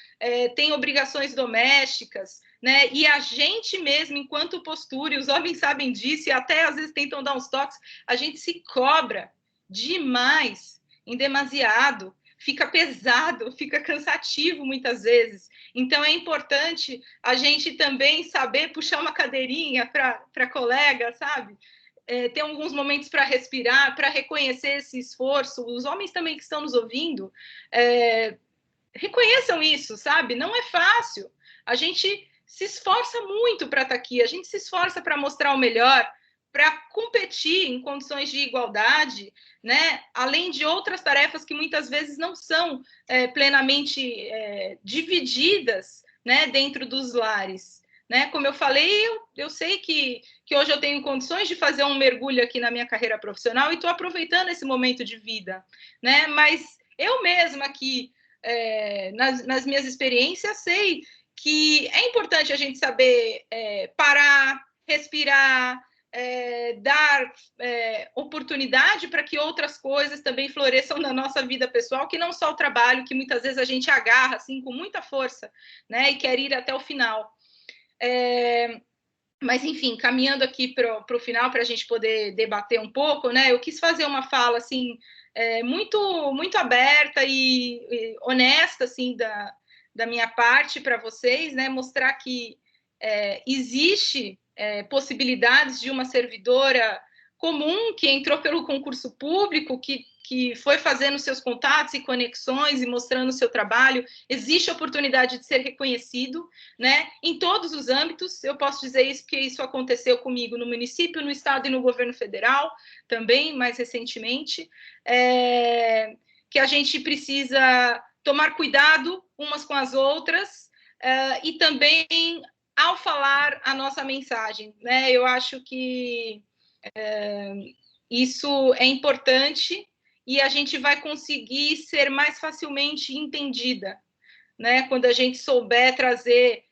S6: tem obrigações domésticas, né? E a gente mesmo, enquanto postura, e os homens sabem disso, e até às vezes tentam dar uns toques, a gente se cobra demais, em demasiado, fica pesado, fica cansativo muitas vezes. Então, é importante a gente também saber puxar uma cadeirinha para colega, sabe? Ter alguns momentos para respirar, para reconhecer esse esforço. Os homens também que estão nos ouvindo, reconheçam isso, sabe? Não é fácil. A gente se esforça muito para estar aqui, a gente se esforça para mostrar o melhor, para competir em condições de igualdade, né? Além de outras tarefas que muitas vezes não são plenamente divididas, né, dentro dos lares. Né? Como eu falei, eu sei que hoje eu tenho condições de fazer um mergulho aqui na minha carreira profissional e estou aproveitando esse momento de vida. Né? Mas eu mesma aqui, nas minhas experiências, sei que é importante a gente saber parar, respirar, dar oportunidade para que outras coisas também floresçam na nossa vida pessoal, que não só o trabalho, que muitas vezes a gente agarra assim com muita força, né, e quer ir até o final. Mas, enfim, caminhando aqui para o final, para a gente poder debater um pouco, né, eu quis fazer uma fala assim, muito, muito aberta e honesta assim, da minha parte para vocês, né, mostrar que existe possibilidades de uma servidora comum que entrou pelo concurso público, que foi fazendo seus contatos e conexões e mostrando o seu trabalho, existe oportunidade de ser reconhecido, né, em todos os âmbitos. Eu posso dizer isso porque isso aconteceu comigo no município, no estado e no governo federal, também, mais recentemente, que a gente precisa tomar cuidado umas com as outras, e também ao falar a nossa mensagem, né? Eu acho que isso é importante e a gente vai conseguir ser mais facilmente entendida, né? Quando a gente souber trazer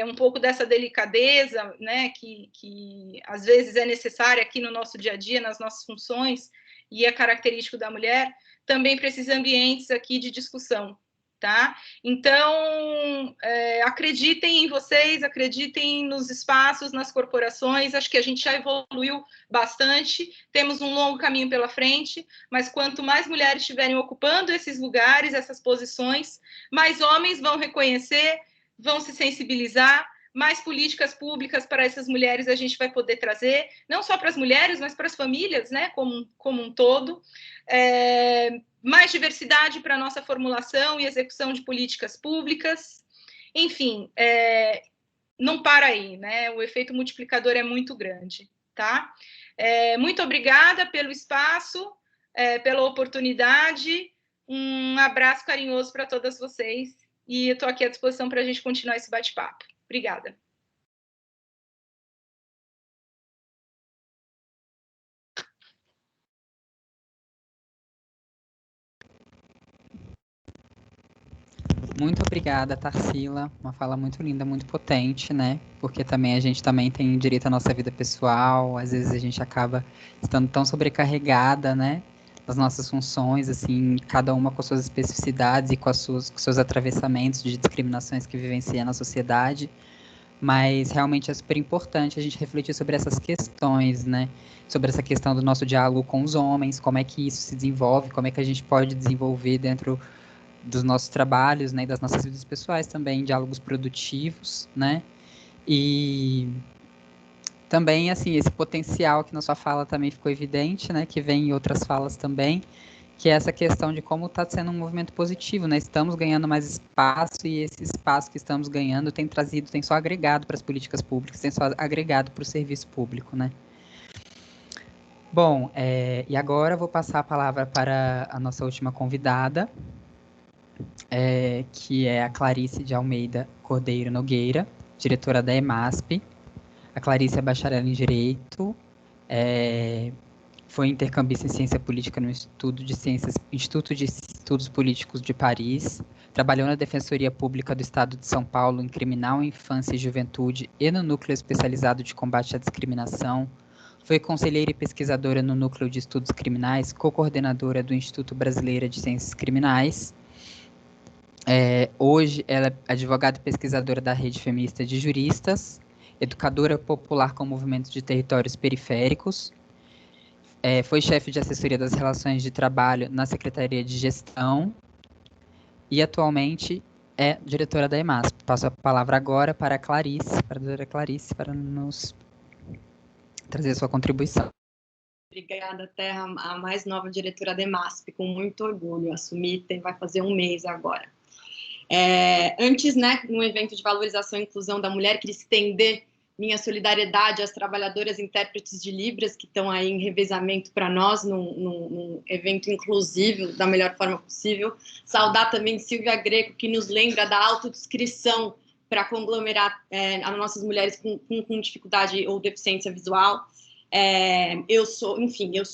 S6: um pouco dessa delicadeza, né? Que às vezes é necessária aqui no nosso dia a dia, nas nossas funções, e é característico da mulher, também para esses ambientes aqui de discussão. Tá? Então, acreditem em vocês, acreditem nos espaços, nas corporações. Acho que a gente já evoluiu bastante, temos um longo caminho pela frente, mas quanto mais mulheres estiverem ocupando esses lugares, essas posições, mais homens vão reconhecer, vão se sensibilizar, mais políticas públicas para essas mulheres a gente vai poder trazer, não só para as mulheres, mas para as famílias, né, como um todo. Mais diversidade para a nossa formulação e execução de políticas públicas. Enfim, não para aí, né? O efeito multiplicador é muito grande, tá? Muito obrigada pelo espaço. pela oportunidade. Um abraço carinhoso para todas vocês. E eu estou aqui à disposição para a gente continuar esse bate-papo. Obrigada.
S1: Muito obrigada, Tarsila. Uma fala muito linda, muito potente, né? Porque também a gente também tem direito à nossa vida pessoal. Às vezes a gente acaba estando tão sobrecarregada, né? Das nossas funções, assim, cada uma com suas especificidades e com seus atravessamentos de discriminações que vivencia na sociedade. Mas realmente é super importante a gente refletir sobre essas questões, né? Sobre essa questão do nosso diálogo com os homens, como é que isso se desenvolve, como é que a gente pode desenvolver dentro dos nossos trabalhos, né, e das nossas vidas pessoais também, diálogos produtivos, né, e também, assim, esse potencial que na sua fala também ficou evidente, né, que vem em outras falas também, que é essa questão de como está sendo um movimento positivo, né, estamos ganhando mais espaço e esse espaço que estamos ganhando tem só agregado para as políticas públicas, tem só agregado para o serviço público, né. Bom, e agora eu vou passar a palavra para a nossa última convidada, que é a Clarice de Almeida Cordeiro Nogueira, diretora da EMASP. A Clarice é bacharel em Direito, foi intercambista em Ciência Política no Instituto de Estudos Políticos de Paris, trabalhou na Defensoria Pública do Estado de São Paulo em Criminal, Infância e Juventude e no Núcleo Especializado de Combate à Discriminação, foi conselheira e pesquisadora no Núcleo de Estudos Criminais, co-coordenadora do Instituto Brasileiro de Ciências Criminais. Hoje, ela é advogada e pesquisadora da Rede Feminista de Juristas, educadora popular com movimentos de territórios periféricos, foi chefe de assessoria das relações de trabalho na Secretaria de Gestão e atualmente é diretora da EMASP. Passo a palavra agora para a Clarice, para a doutora Clarice, para nos trazer a sua contribuição.
S7: Obrigada, Terra, a mais nova diretora da EMASP, com muito orgulho. Assumi, vai fazer um mês agora. Antes, né, no evento de valorização e inclusão da mulher, queria estender minha solidariedade às trabalhadoras intérpretes de Libras que estão aí em revezamento para nós, num evento inclusivo, da melhor forma possível. Saudar também Silvia Greco, que nos lembra da autodescrição para conglomerar as nossas mulheres com dificuldade ou deficiência visual. Eu sou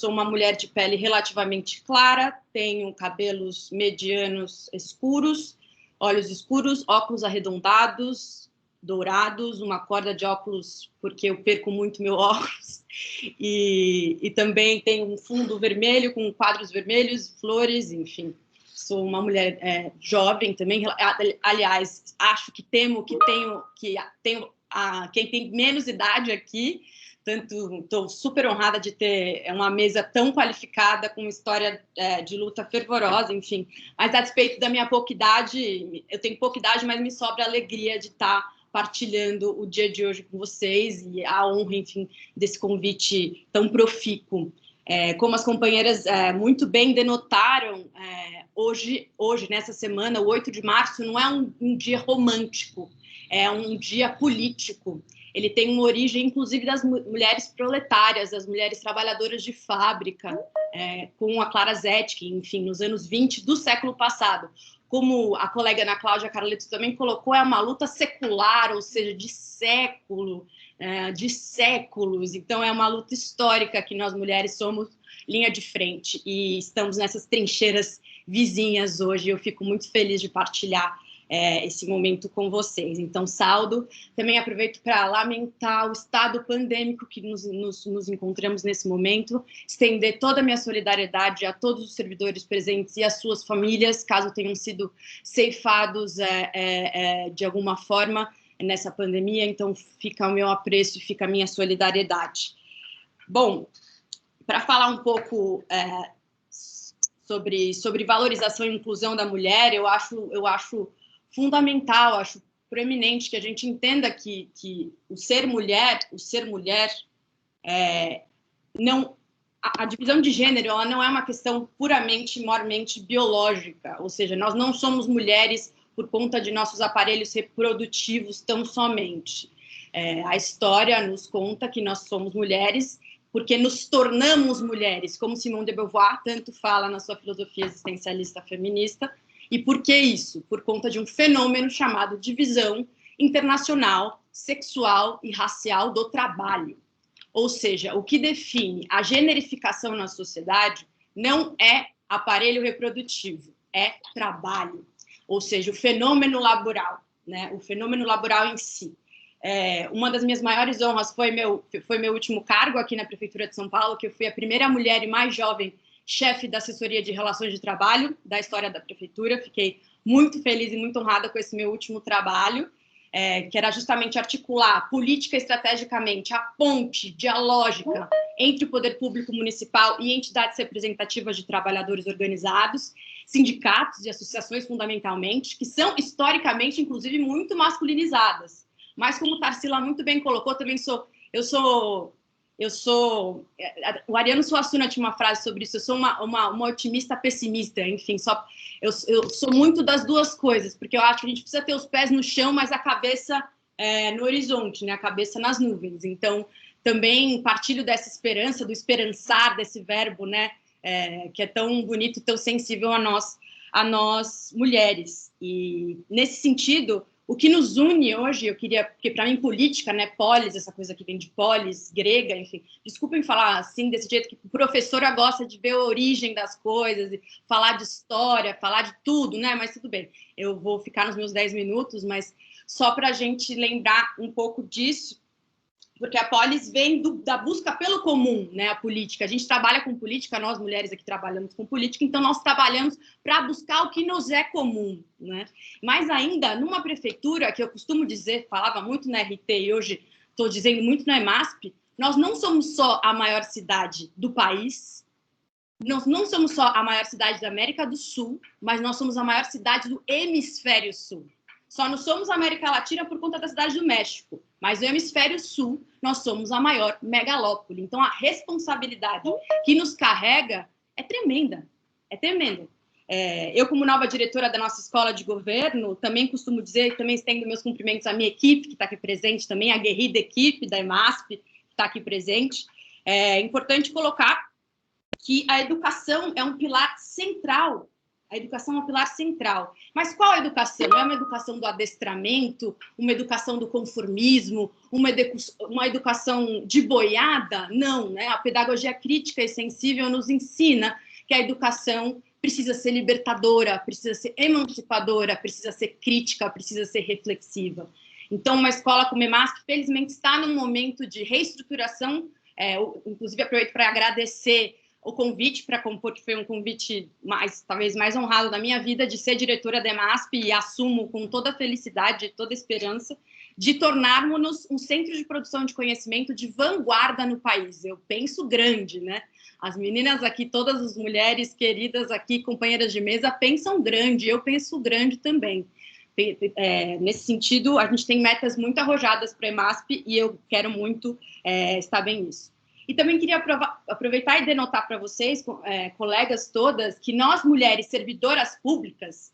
S7: uma mulher de pele relativamente clara, tenho cabelos medianos escuros, olhos escuros, óculos arredondados, dourados, uma corda de óculos, porque eu perco muito meu óculos, e também tenho um fundo vermelho com quadros vermelhos, flores, enfim. Sou uma mulher jovem também, aliás, acho que temo que tenho quem tem menos idade aqui, tanto estou super honrada de ter uma mesa tão qualificada, com uma história de luta fervorosa, enfim. Mas a despeito da minha pouca idade, eu tenho pouca idade, mas me sobra a alegria de estar partilhando o dia de hoje com vocês e a honra, enfim, desse convite tão profícuo. Como as companheiras muito bem denotaram, hoje, nessa semana, o 8 de março, não é um dia romântico, é um dia político. Ele tem uma origem, inclusive, das mulheres proletárias, das mulheres trabalhadoras de fábrica, com a Clara Zetkin, enfim, nos anos 20 do século passado. Como a colega Ana Cláudia Carleto também colocou, é uma luta secular, ou seja, de séculos. Então, é uma luta histórica que nós mulheres somos linha de frente e estamos nessas trincheiras vizinhas hoje. Eu fico muito feliz de partilhar esse momento com vocês. Então, saúdo. Também aproveito para lamentar o estado pandêmico que nos encontramos nesse momento, estender toda a minha solidariedade a todos os servidores presentes e às suas famílias, caso tenham sido ceifados de alguma forma nessa pandemia. Então, fica o meu apreço e fica a minha solidariedade. Bom, para falar um pouco sobre valorização e inclusão da mulher, eu acho fundamental, acho preeminente que a gente entenda que o ser mulher, a divisão de gênero, ela não é uma questão puramente, mormente biológica, ou seja, nós não somos mulheres por conta de nossos aparelhos reprodutivos tão somente. A história nos conta que nós somos mulheres porque nos tornamos mulheres, como Simone de Beauvoir tanto fala na sua filosofia existencialista feminista. E por que isso? Por conta de um fenômeno chamado divisão internacional, sexual e racial do trabalho. Ou seja, o que define a generificação na sociedade não é aparelho reprodutivo, é trabalho. Ou seja, o fenômeno laboral, né? O fenômeno laboral em si. Uma das minhas maiores honras foi meu último cargo aqui na Prefeitura de São Paulo, que eu fui a primeira mulher e mais jovem chefe da assessoria de relações de trabalho da história da Prefeitura. Fiquei muito feliz e muito honrada com esse meu último trabalho, que era justamente articular política estrategicamente a ponte dialógica entre o poder público municipal e entidades representativas de trabalhadores organizados, sindicatos e associações fundamentalmente, que são historicamente, inclusive, muito masculinizadas. Mas, como Tarsila muito bem colocou, também o Ariano Suassuna tinha uma frase sobre isso, eu sou uma otimista pessimista, enfim, eu sou muito das duas coisas, porque eu acho que a gente precisa ter os pés no chão, mas a cabeça no horizonte, né, a cabeça nas nuvens. Então, também partilho dessa esperança, do esperançar, desse verbo, né, que é tão bonito, tão sensível a nós mulheres. E, nesse sentido, o que nos une hoje, eu queria, porque para mim política, né, polis, essa coisa que vem de polis, grega, enfim, desculpem falar assim, desse jeito que a professora gosta de ver a origem das coisas, falar de história, falar de tudo, né, mas tudo bem, eu vou ficar nos meus 10 minutos, mas só para a gente lembrar um pouco disso, porque a polis vem da busca pelo comum, né, a política. A gente trabalha com política, nós mulheres aqui trabalhamos com política, então nós trabalhamos para buscar o que nos é comum, né? Mas ainda, numa prefeitura, que eu costumo dizer, falava muito na RT e hoje estou dizendo muito na EMASP, nós não somos só a maior cidade do país, nós não somos só a maior cidade da América do Sul, mas nós somos a maior cidade do Hemisfério Sul. Só não somos América Latina por conta da cidade do México, mas no Hemisfério Sul nós somos a maior megalópole. Então a responsabilidade que nos carrega é tremenda, é tremenda. Eu, como nova diretora da nossa escola de governo, também costumo dizer, também estendo meus cumprimentos à minha equipe, que está aqui presente também, a guerrida equipe da EMASP, que está aqui presente. É importante colocar que a educação é um pilar central. A educação é um pilar central. Mas qual a educação? É uma educação do adestramento, uma educação do conformismo, uma educação de boiada? Não, né? A pedagogia crítica e sensível nos ensina que a educação precisa ser libertadora, precisa ser emancipadora, precisa ser crítica, precisa ser reflexiva. Então, uma escola como a EMASP, felizmente, está num momento de reestruturação. Inclusive, aproveito para agradecer o convite para compor, que foi um convite talvez mais honrado da minha vida, de ser diretora da EMASP, e assumo com toda felicidade, toda esperança, de tornarmos um centro de produção de conhecimento de vanguarda no país. Eu penso grande, né? As meninas aqui, todas as mulheres queridas aqui, companheiras de mesa, pensam grande, eu penso grande também. Nesse sentido, a gente tem metas muito arrojadas para a EMASP e eu quero muito estar bem nisso. E também queria aproveitar e denotar para vocês, colegas todas, que nós, mulheres servidoras públicas,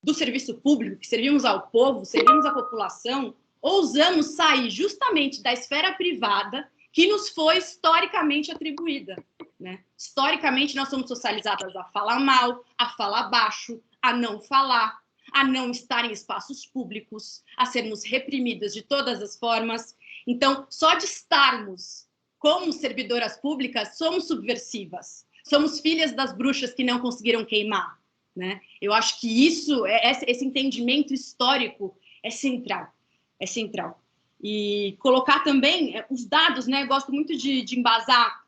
S7: do serviço público, que servimos ao povo, servimos à população, ousamos sair justamente da esfera privada que nos foi historicamente atribuída, né? Historicamente, nós somos socializadas a falar mal, a falar baixo, a não falar, a não estar em espaços públicos, a sermos reprimidas de todas as formas. Então, só de estarmos como servidoras públicas, somos subversivas. Somos filhas das bruxas que não conseguiram queimar, né? Eu acho que esse entendimento histórico é central. É central. E colocar também os dados, né? Eu gosto muito de embasar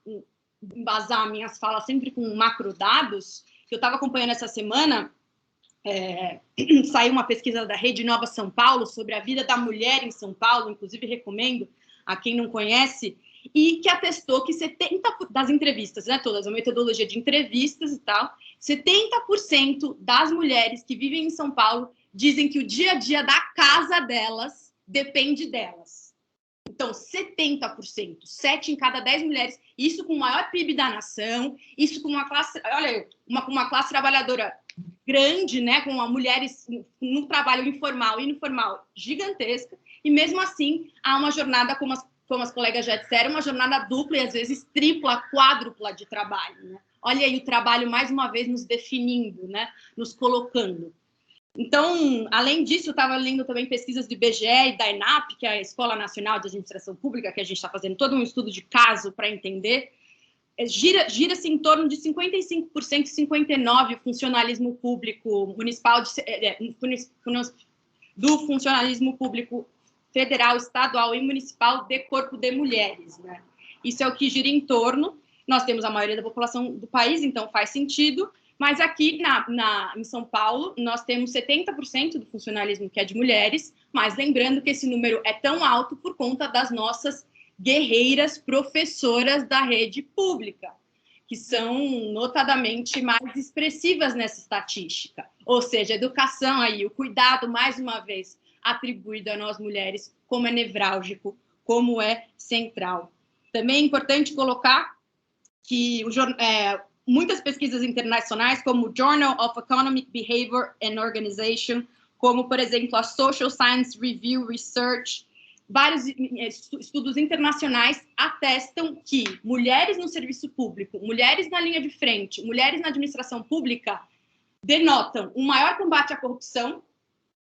S7: minhas falas sempre com macrodados, que eu estava acompanhando essa semana. Saiu uma pesquisa da Rede Nova São Paulo sobre a vida da mulher em São Paulo, inclusive recomendo a quem não conhece, e que atestou que 70% das entrevistas, né, todas, a metodologia de entrevistas e tal, 70% das mulheres que vivem em São Paulo dizem que o dia a dia da casa delas depende delas. Então, 70%, 7 em cada 10 mulheres, isso com o maior PIB da nação, isso com uma classe, olha, uma classe trabalhadora grande, né, com mulheres no trabalho informal e informal gigantesca, e mesmo assim há uma jornada, como como as colegas já disseram, uma jornada dupla e às vezes tripla, quádrupla de trabalho, né? Olha aí o trabalho, mais uma vez, nos definindo, né? Nos colocando. Então, além disso, eu estava lendo também pesquisas do IBGE e da ENAP, que é a Escola Nacional de Administração Pública, que a gente está fazendo todo um estudo de caso para entender, gira-se em torno de 55% e 59% o funcionalismo público municipal, do funcionalismo público federal, estadual e municipal de corpo de mulheres, né? Isso é o que gira em torno. Nós temos a maioria da população do país, então faz sentido, mas aqui em São Paulo nós temos 70% do funcionalismo que é de mulheres, mas lembrando que esse número é tão alto por conta das nossas guerreiras professoras da rede pública, que são notadamente mais expressivas nessa estatística. Ou seja, a educação aí, o cuidado, mais uma vez, atribuído a nós mulheres, como é nevrálgico, como é central. Também é importante colocar que muitas pesquisas internacionais, como o Journal of Economic Behavior and Organization, como, por exemplo, a Social Science Review Research, vários estudos internacionais atestam que mulheres no serviço público, mulheres na linha de frente, mulheres na administração pública, denotam um maior combate à corrupção,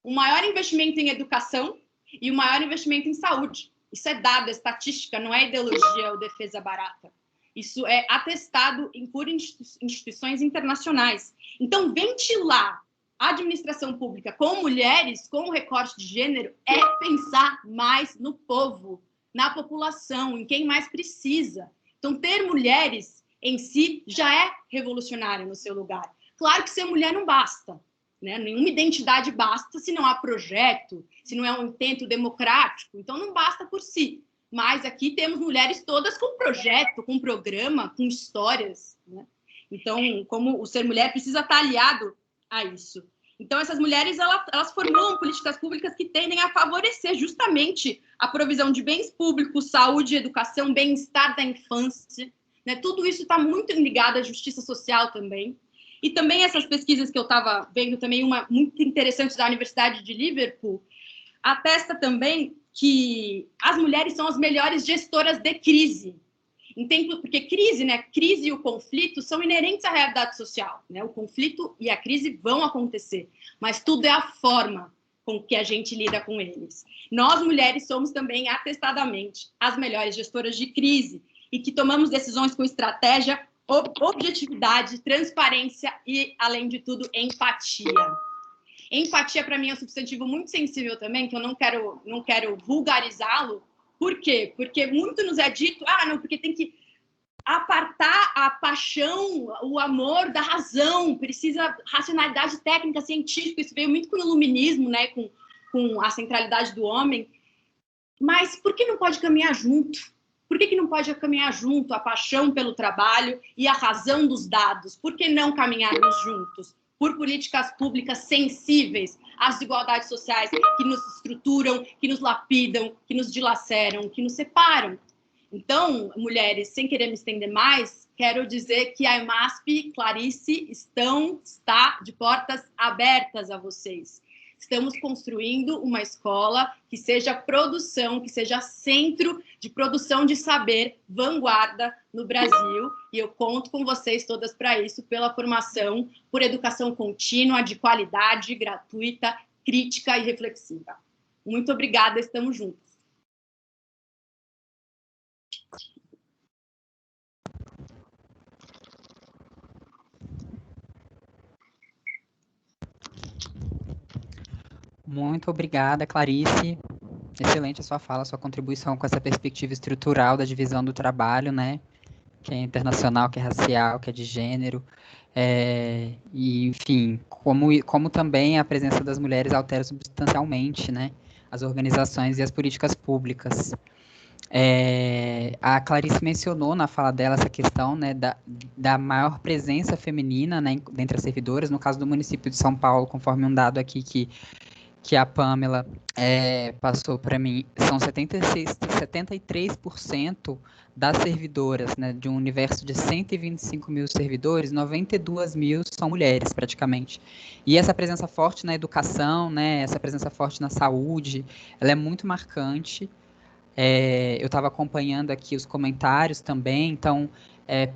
S7: um maior investimento em educação e um maior investimento em saúde. Isso é dado, é estatística, não é ideologia ou defesa barata. Isso é atestado por instituições internacionais. Então, ventilar a administração pública com mulheres, com recorte de gênero, é pensar mais no povo, na população, em quem mais precisa. Então, ter mulheres em si já é revolucionário no seu lugar. Claro que ser mulher não basta, né? Nenhuma identidade basta se não há projeto, se não é um intento democrático. Então, não basta por si. Mas aqui temos mulheres todas com projeto, com programa, com histórias, né? Então, como o ser mulher precisa estar aliado a isso. Então, essas mulheres, elas formulam políticas públicas que tendem a favorecer justamente a provisão de bens públicos, saúde, educação, bem-estar da infância, né? Tudo isso está muito ligado à justiça social também. E também essas pesquisas que eu estava vendo, também uma muito interessante da Universidade de Liverpool, atesta também que as mulheres são as melhores gestoras de crise. Porque crise, né? Crise e o conflito são inerentes à realidade social, né? O conflito e a crise vão acontecer, mas tudo é a forma com que a gente lida com eles. Nós, mulheres, somos também, atestadamente, as melhores gestoras de crise e que tomamos decisões com estratégia, objetividade, transparência e, além de tudo, empatia. Empatia, para mim, é um substantivo muito sensível também, que eu não quero vulgarizá-lo. Por quê? Porque muito nos é dito, não, porque tem que apartar a paixão, o amor da razão, precisa racionalidade técnica, científica, isso veio muito com o iluminismo, né, com a centralidade do homem. Mas por que não pode caminhar junto? Por que não pode caminhar junto a paixão pelo trabalho e a razão dos dados? Por que não caminharmos juntos? Por políticas públicas sensíveis às desigualdades sociais que nos estruturam, que nos lapidam, que nos dilaceram, que nos separam. Então, mulheres, sem querer me estender mais, quero dizer que a EMASP, Clarice, está de portas abertas a vocês. Estamos construindo uma escola que seja produção, que seja centro de produção de saber, vanguarda no Brasil, e eu conto com vocês todas para isso, pela formação por educação contínua, de qualidade, gratuita, crítica e reflexiva. Muito obrigada, estamos juntos.
S1: Muito obrigada, Clarice. Excelente a sua fala, a sua contribuição com essa perspectiva estrutural da divisão do trabalho, né? Que é internacional, que é racial, que é de gênero. E, enfim, como também a presença das mulheres altera substancialmente, né? As organizações e as políticas públicas. A Clarice mencionou na fala dela essa questão, né, da maior presença feminina, né, dentre as servidoras. No caso do município de São Paulo, conforme um dado aqui que a Pamela passou para mim, são 73% das servidoras, né, de um universo de 125 mil servidores, 92 mil são mulheres, praticamente. E essa presença forte na educação, né, essa presença forte na saúde, ela é muito marcante. eu estava acompanhando aqui os comentários também, então,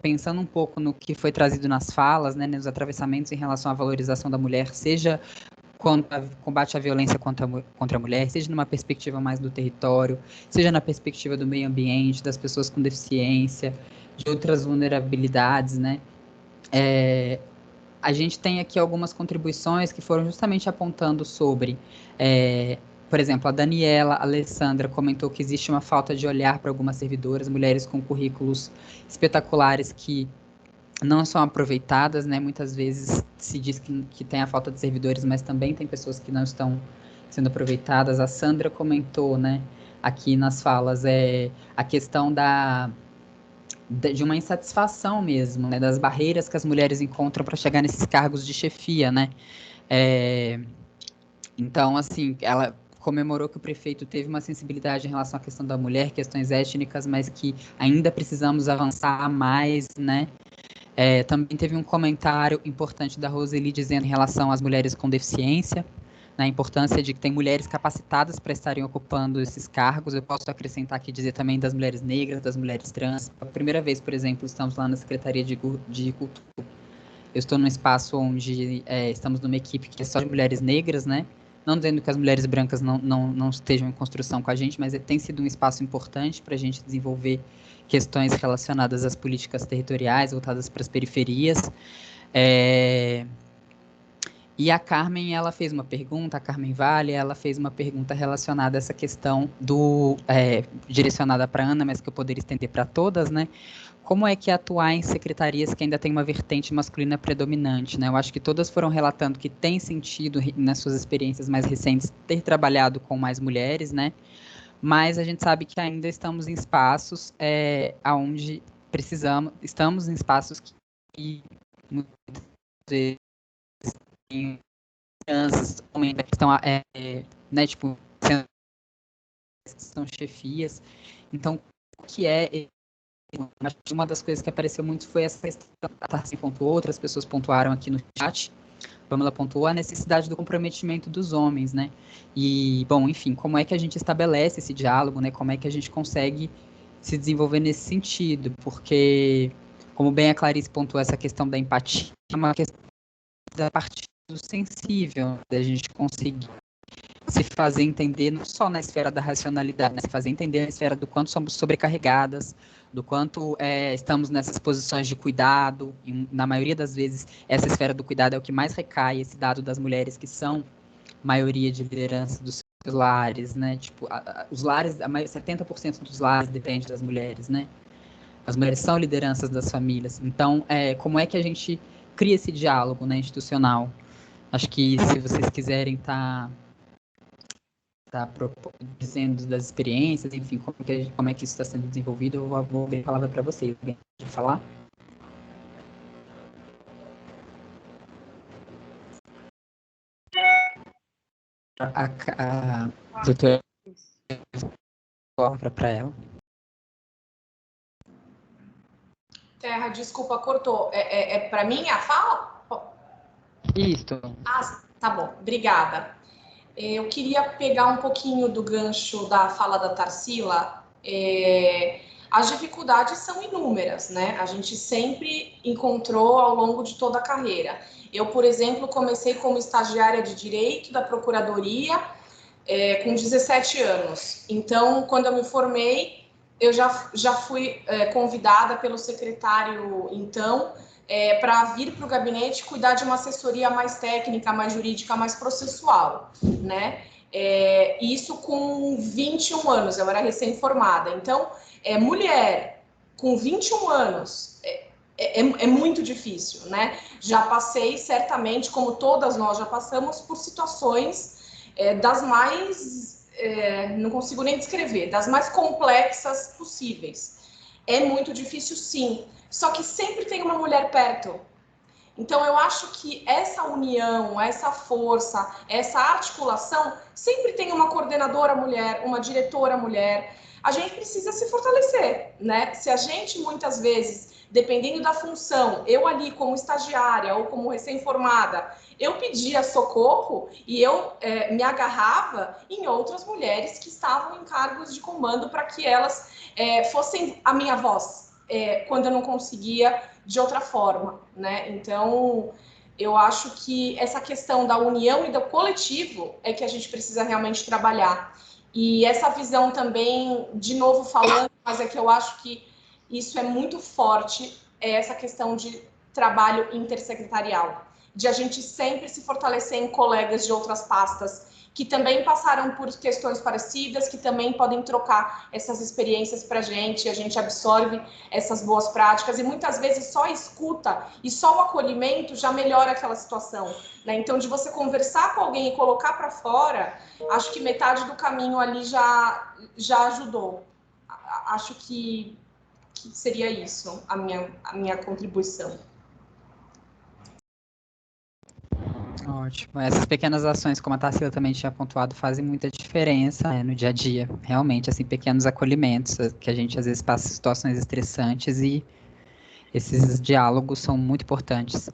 S1: pensando um pouco no que foi trazido nas falas, né, nos atravessamentos em relação à valorização da mulher, seja quanto ao combate à violência contra a mulher, seja numa perspectiva mais do território, seja na perspectiva do meio ambiente, das pessoas com deficiência, de outras vulnerabilidades, né? A gente tem aqui algumas contribuições que foram justamente apontando sobre, por exemplo, a Daniela Alessandra comentou que existe uma falta de olhar para algumas servidoras, mulheres com currículos espetaculares que não são aproveitadas, né? Muitas vezes se diz que tem a falta de servidores, mas também tem pessoas que não estão sendo aproveitadas. A Sandra comentou, né, aqui nas falas, a questão de uma insatisfação mesmo, né, das barreiras que as mulheres encontram para chegar nesses cargos de chefia, né? Então, assim, ela comemorou que o prefeito teve uma sensibilidade em relação à questão da mulher, questões étnicas, mas que ainda precisamos avançar mais, né? Também teve um comentário importante da Roseli dizendo em relação às mulheres com deficiência, né, a importância de que tem mulheres capacitadas para estarem ocupando esses cargos. Eu posso acrescentar aqui, dizer também das mulheres negras, das mulheres trans. Pela primeira vez, por exemplo, estamos lá na Secretaria de Cultura. Eu estou num espaço onde estamos numa equipe que é só de mulheres negras, né? Não dizendo que as mulheres brancas não estejam em construção com a gente, mas tem sido um espaço importante para a gente desenvolver questões relacionadas às políticas territoriais, voltadas para as periferias. E a Carmen, ela fez uma pergunta, a Carmen Vale, ela fez uma pergunta relacionada a essa questão direcionada para a Ana, mas que eu poderia estender para todas, né? Como é que é atuar em secretarias que ainda tem uma vertente masculina predominante, né? Eu acho que todas foram relatando que tem sentido, nas suas experiências mais recentes, ter trabalhado com mais mulheres, né? Mas a gente sabe que ainda estamos em espaços onde estamos em espaços que muitas vezes têm crianças, homens que estão, né, tipo, são chefias. Então, o que uma das coisas que apareceu muito foi essa questão, a Tarcísio pontuou, outras pessoas pontuaram aqui no chat, Pamela pontuou a necessidade do comprometimento dos homens, né? E, bom, enfim, como é que a gente estabelece esse diálogo, né? Como é que a gente consegue se desenvolver nesse sentido? Porque, como bem a Clarice pontuou, essa questão da empatia é uma questão da parte do sensível, da gente conseguir se fazer entender, não só na esfera da racionalidade, né? Se fazer entender na esfera do quanto somos sobrecarregadas, do quanto estamos nessas posições de cuidado, e na maioria das vezes essa esfera do cuidado é o que mais recai, esse dado das mulheres que são maioria de liderança dos seus lares, né? Tipo, os lares, 70% dos lares depende das mulheres, né? As mulheres são lideranças das famílias. Então, como é que a gente cria esse diálogo, né, institucional? Acho que se vocês quiserem tá dizendo das experiências, enfim, como é que isso está sendo desenvolvido, eu vou abrir a palavra para vocês. Alguém pode falar? A doutora palavra para ela.
S5: Terra, desculpa, cortou. Para mim a fala?
S1: Isso.
S5: Ah, tá bom, obrigada. Eu queria pegar um pouquinho do gancho da fala da Tarsila. As dificuldades são inúmeras, né? A gente sempre encontrou ao longo de toda a carreira. Eu, por exemplo, comecei como estagiária de Direito da Procuradoria com 17 anos. Então, quando eu me formei, eu já fui convidada pelo secretário, então, para vir para o gabinete cuidar de uma assessoria mais técnica, mais jurídica, mais processual, né? Isso com 21 anos, eu era recém-formada. Então, mulher com 21 anos é muito difícil, né? Já passei, certamente, como todas nós já passamos, por situações das mais... não consigo nem descrever, das mais complexas possíveis. É muito difícil, sim. Só que sempre tem uma mulher perto. Então, eu acho que essa união, essa força, essa articulação, sempre tem uma coordenadora mulher, uma diretora mulher. A gente precisa se fortalecer, né? Se a gente, muitas vezes, dependendo da função, eu ali como estagiária ou como recém-formada, eu pedia socorro e eu me agarrava em outras mulheres que estavam em cargos de comando para que elas fossem a minha voz, quando eu não conseguia de outra forma, né? Então, eu acho que essa questão da união e do coletivo é que a gente precisa realmente trabalhar. E essa visão também, de novo falando, mas é que eu acho que isso é muito forte, é essa questão de trabalho intersecretarial, de a gente sempre se fortalecer em colegas de outras pastas que também passaram por questões parecidas, que também podem trocar essas experiências para a gente absorve essas boas práticas, e muitas vezes só a escuta e só o acolhimento já melhora aquela situação, né? Então, de você conversar com alguém e colocar para fora, acho que metade do caminho ali já ajudou. Acho que seria isso a minha contribuição.
S1: Ótimo. Essas pequenas ações, como a Tarsila também tinha pontuado, fazem muita diferença, né, no dia a dia. Realmente, assim, pequenos acolhimentos, que a gente às vezes passa situações estressantes e esses diálogos são muito importantes.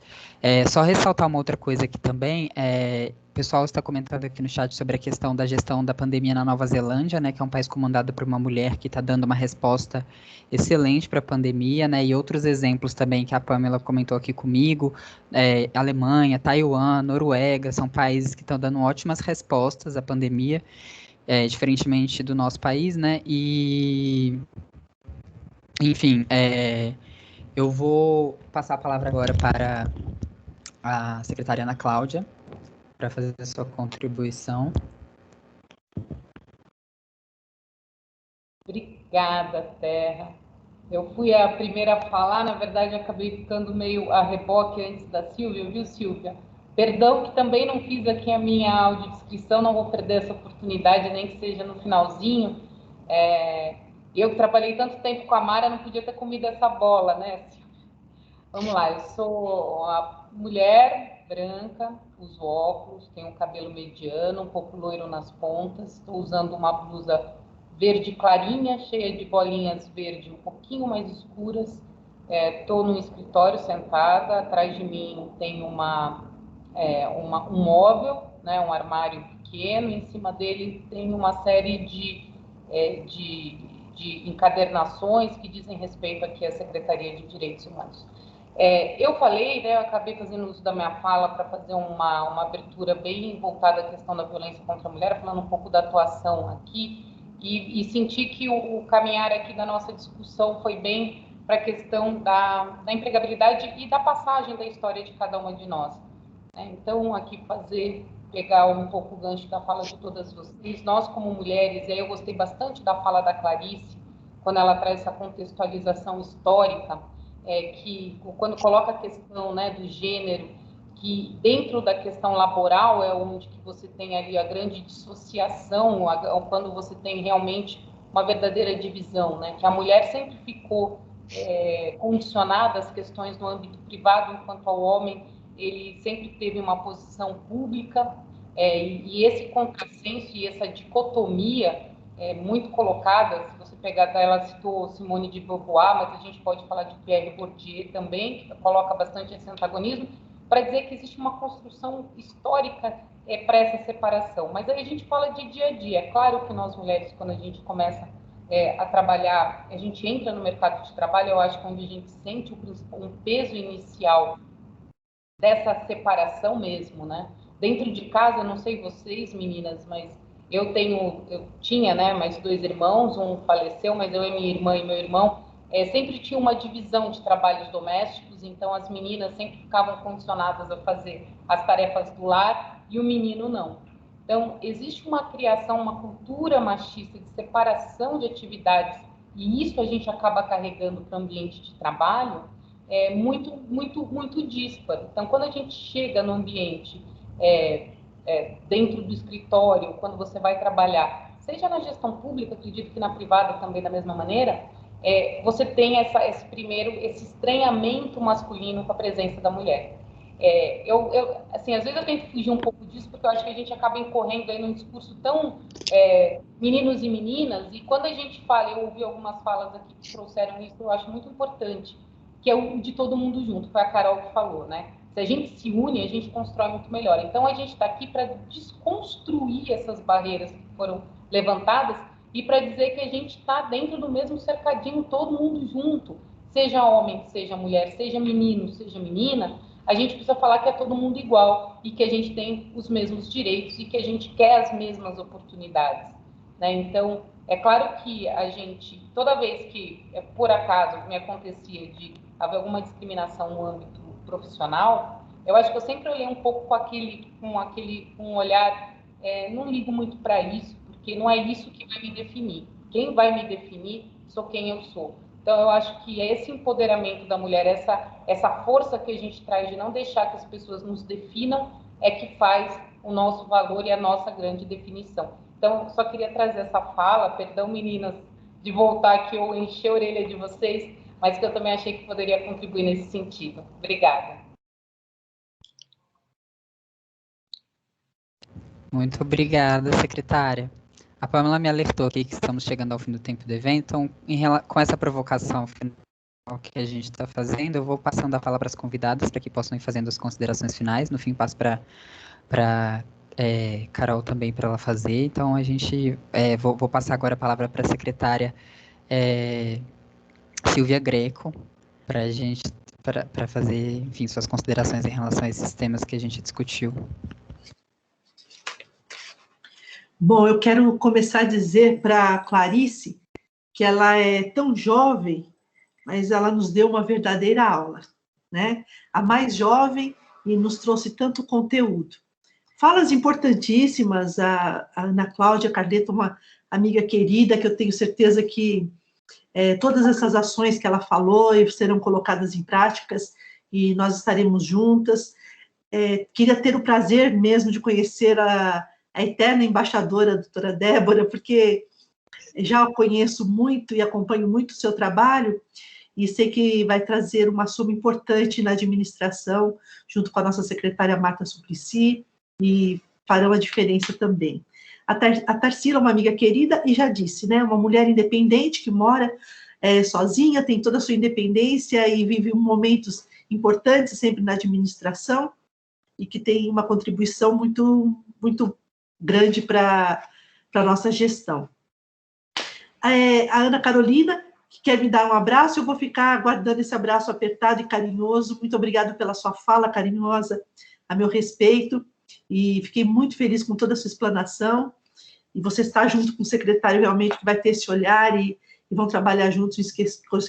S1: Só ressaltar uma outra coisa aqui também, o pessoal está comentando aqui no chat sobre a questão da gestão da pandemia na Nova Zelândia, né, que é um país comandado por uma mulher que está dando uma resposta excelente para a pandemia, né, e outros exemplos também que a Pamela comentou aqui comigo, Alemanha, Taiwan, Noruega, são países que estão dando ótimas respostas à pandemia, diferentemente do nosso país, né, e, enfim, eu vou passar a palavra agora para a secretária Ana Cláudia, para fazer a sua contribuição.
S2: Obrigada, Terra. Eu fui a primeira a falar, na verdade, acabei ficando meio a reboque antes da Silvia, viu, Silvia? Perdão que também não fiz aqui a minha audiodescrição, não vou perder essa oportunidade, nem que seja no finalzinho. Eu que trabalhei tanto tempo com a Mara, não podia ter comido essa bola, né, Silvia? Vamos lá, eu sou uma mulher branca, uso óculos, tenho um cabelo mediano, um pouco loiro nas pontas, estou usando uma blusa verde clarinha, cheia de bolinhas verde um pouquinho mais escuras. Estou no escritório sentada, atrás de mim tem um móvel, né, um armário pequeno, em cima dele tem uma série de encadernações que dizem respeito aqui à Secretaria de Direitos Humanos. Eu falei, né, eu acabei fazendo uso da minha fala para fazer uma abertura bem voltada à questão da violência contra a mulher, falando um pouco da atuação aqui, e senti que o caminhar aqui da nossa discussão foi bem para a questão da empregabilidade e da passagem da história de cada uma de nós. Então, aqui pegar um pouco o gancho da fala de todas vocês, nós como mulheres, e aí eu gostei bastante da fala da Clarice, quando ela traz essa contextualização histórica, que quando coloca a questão, né, do gênero, que dentro da questão laboral é onde que você tem ali a grande dissociação, quando você tem realmente uma verdadeira divisão, né, que a mulher sempre ficou condicionada às questões no âmbito privado, enquanto o homem ele sempre teve uma posição pública, e esse contrassenso e essa dicotomia muito colocada, se você pegar, ela citou Simone de Beauvoir, mas a gente pode falar de Pierre Bourdieu também, que coloca bastante esse antagonismo, para dizer que existe uma construção histórica para essa separação. Mas aí a gente fala de dia a dia. É claro que nós mulheres, quando a gente começa a trabalhar, a gente entra no mercado de trabalho, eu acho que onde a gente sente um peso inicial dessa separação mesmo, né? Dentro de casa, não sei vocês, meninas, mas eu tinha, né, mais 2 irmãos, um faleceu, mas eu e minha irmã e meu irmão sempre tinha uma divisão de trabalhos domésticos, então as meninas sempre ficavam condicionadas a fazer as tarefas do lar e o menino não. Então, existe uma criação, uma cultura machista de separação de atividades, e isso a gente acaba carregando para o ambiente de trabalho, muito, muito, muito dísparo. Então, quando a gente chega no ambiente dentro do escritório, quando você vai trabalhar, seja na gestão pública, acredito que na privada também da mesma maneira, você tem esse estranhamento masculino com a presença da mulher. Assim, às vezes eu tento fugir um pouco disso, porque eu acho que a gente acaba incorrendo aí num discurso tão meninos e meninas, e quando a gente fala, eu ouvi algumas falas aqui que trouxeram isso, eu acho muito importante, que é o de todo mundo junto, foi a Carol que falou, né? Se a gente se une, a gente constrói muito melhor. Então, a gente está aqui para desconstruir essas barreiras que foram levantadas e para dizer que a gente está dentro do mesmo cercadinho, todo mundo junto, seja homem, seja mulher, seja menino, seja menina, a gente precisa falar que é todo mundo igual e que a gente tem os mesmos direitos e que a gente quer as mesmas oportunidades, né? Então, é claro que a gente, toda vez que, por acaso, me acontecia de haver alguma discriminação no âmbito profissional, eu acho que eu sempre olhei um pouco com um olhar, não ligo muito para isso, porque não é isso que vai me definir. Quem vai me definir sou quem eu sou. Então, eu acho que esse empoderamento da mulher, essa força que a gente traz de não deixar que as pessoas nos definam, é que faz o nosso valor e a nossa grande definição. Então, só queria trazer essa fala, perdão, meninas, de voltar aqui ou encher a orelha de vocês, mas que eu também achei que poderia contribuir nesse sentido. Obrigada.
S1: Muito obrigada, secretária. A Pamela me alertou aqui que estamos chegando ao fim do tempo do evento, então, com essa provocação final que a gente está fazendo, eu vou passando a fala para as convidadas, para que possam ir fazendo as considerações finais. No fim, passo para Carol também, para ela fazer. Então, vou passar agora a palavra para a secretária Silvia Greco, para fazer, enfim, suas considerações em relação a esses temas que a gente discutiu.
S3: Bom, eu quero começar a dizer para a Clarice que ela é tão jovem, mas ela nos deu uma verdadeira aula, né? A mais jovem e nos trouxe tanto conteúdo. Falas importantíssimas, a Ana Cláudia Carleto, uma amiga querida, que eu tenho certeza que todas essas ações que ela falou serão colocadas em práticas e nós estaremos juntas. Queria ter o prazer mesmo de conhecer a eterna embaixadora, a doutora Débora, porque já a conheço muito e acompanho muito o seu trabalho, e sei que vai trazer uma soma importante na administração, junto com a nossa secretária Marta Suplicy, e farão a diferença também. A Tarsila é uma amiga querida, e já disse, né, uma mulher independente que mora sozinha, tem toda a sua independência e vive momentos importantes sempre na administração, e que tem uma contribuição muito, muito grande para a nossa gestão. A Ana Carolina, que quer me dar um abraço, eu vou ficar aguardando esse abraço apertado e carinhoso. Muito obrigada pela sua fala carinhosa, a meu respeito, e fiquei muito feliz com toda a sua explanação, e você está junto com o secretário realmente que vai ter esse olhar e vão trabalhar juntos em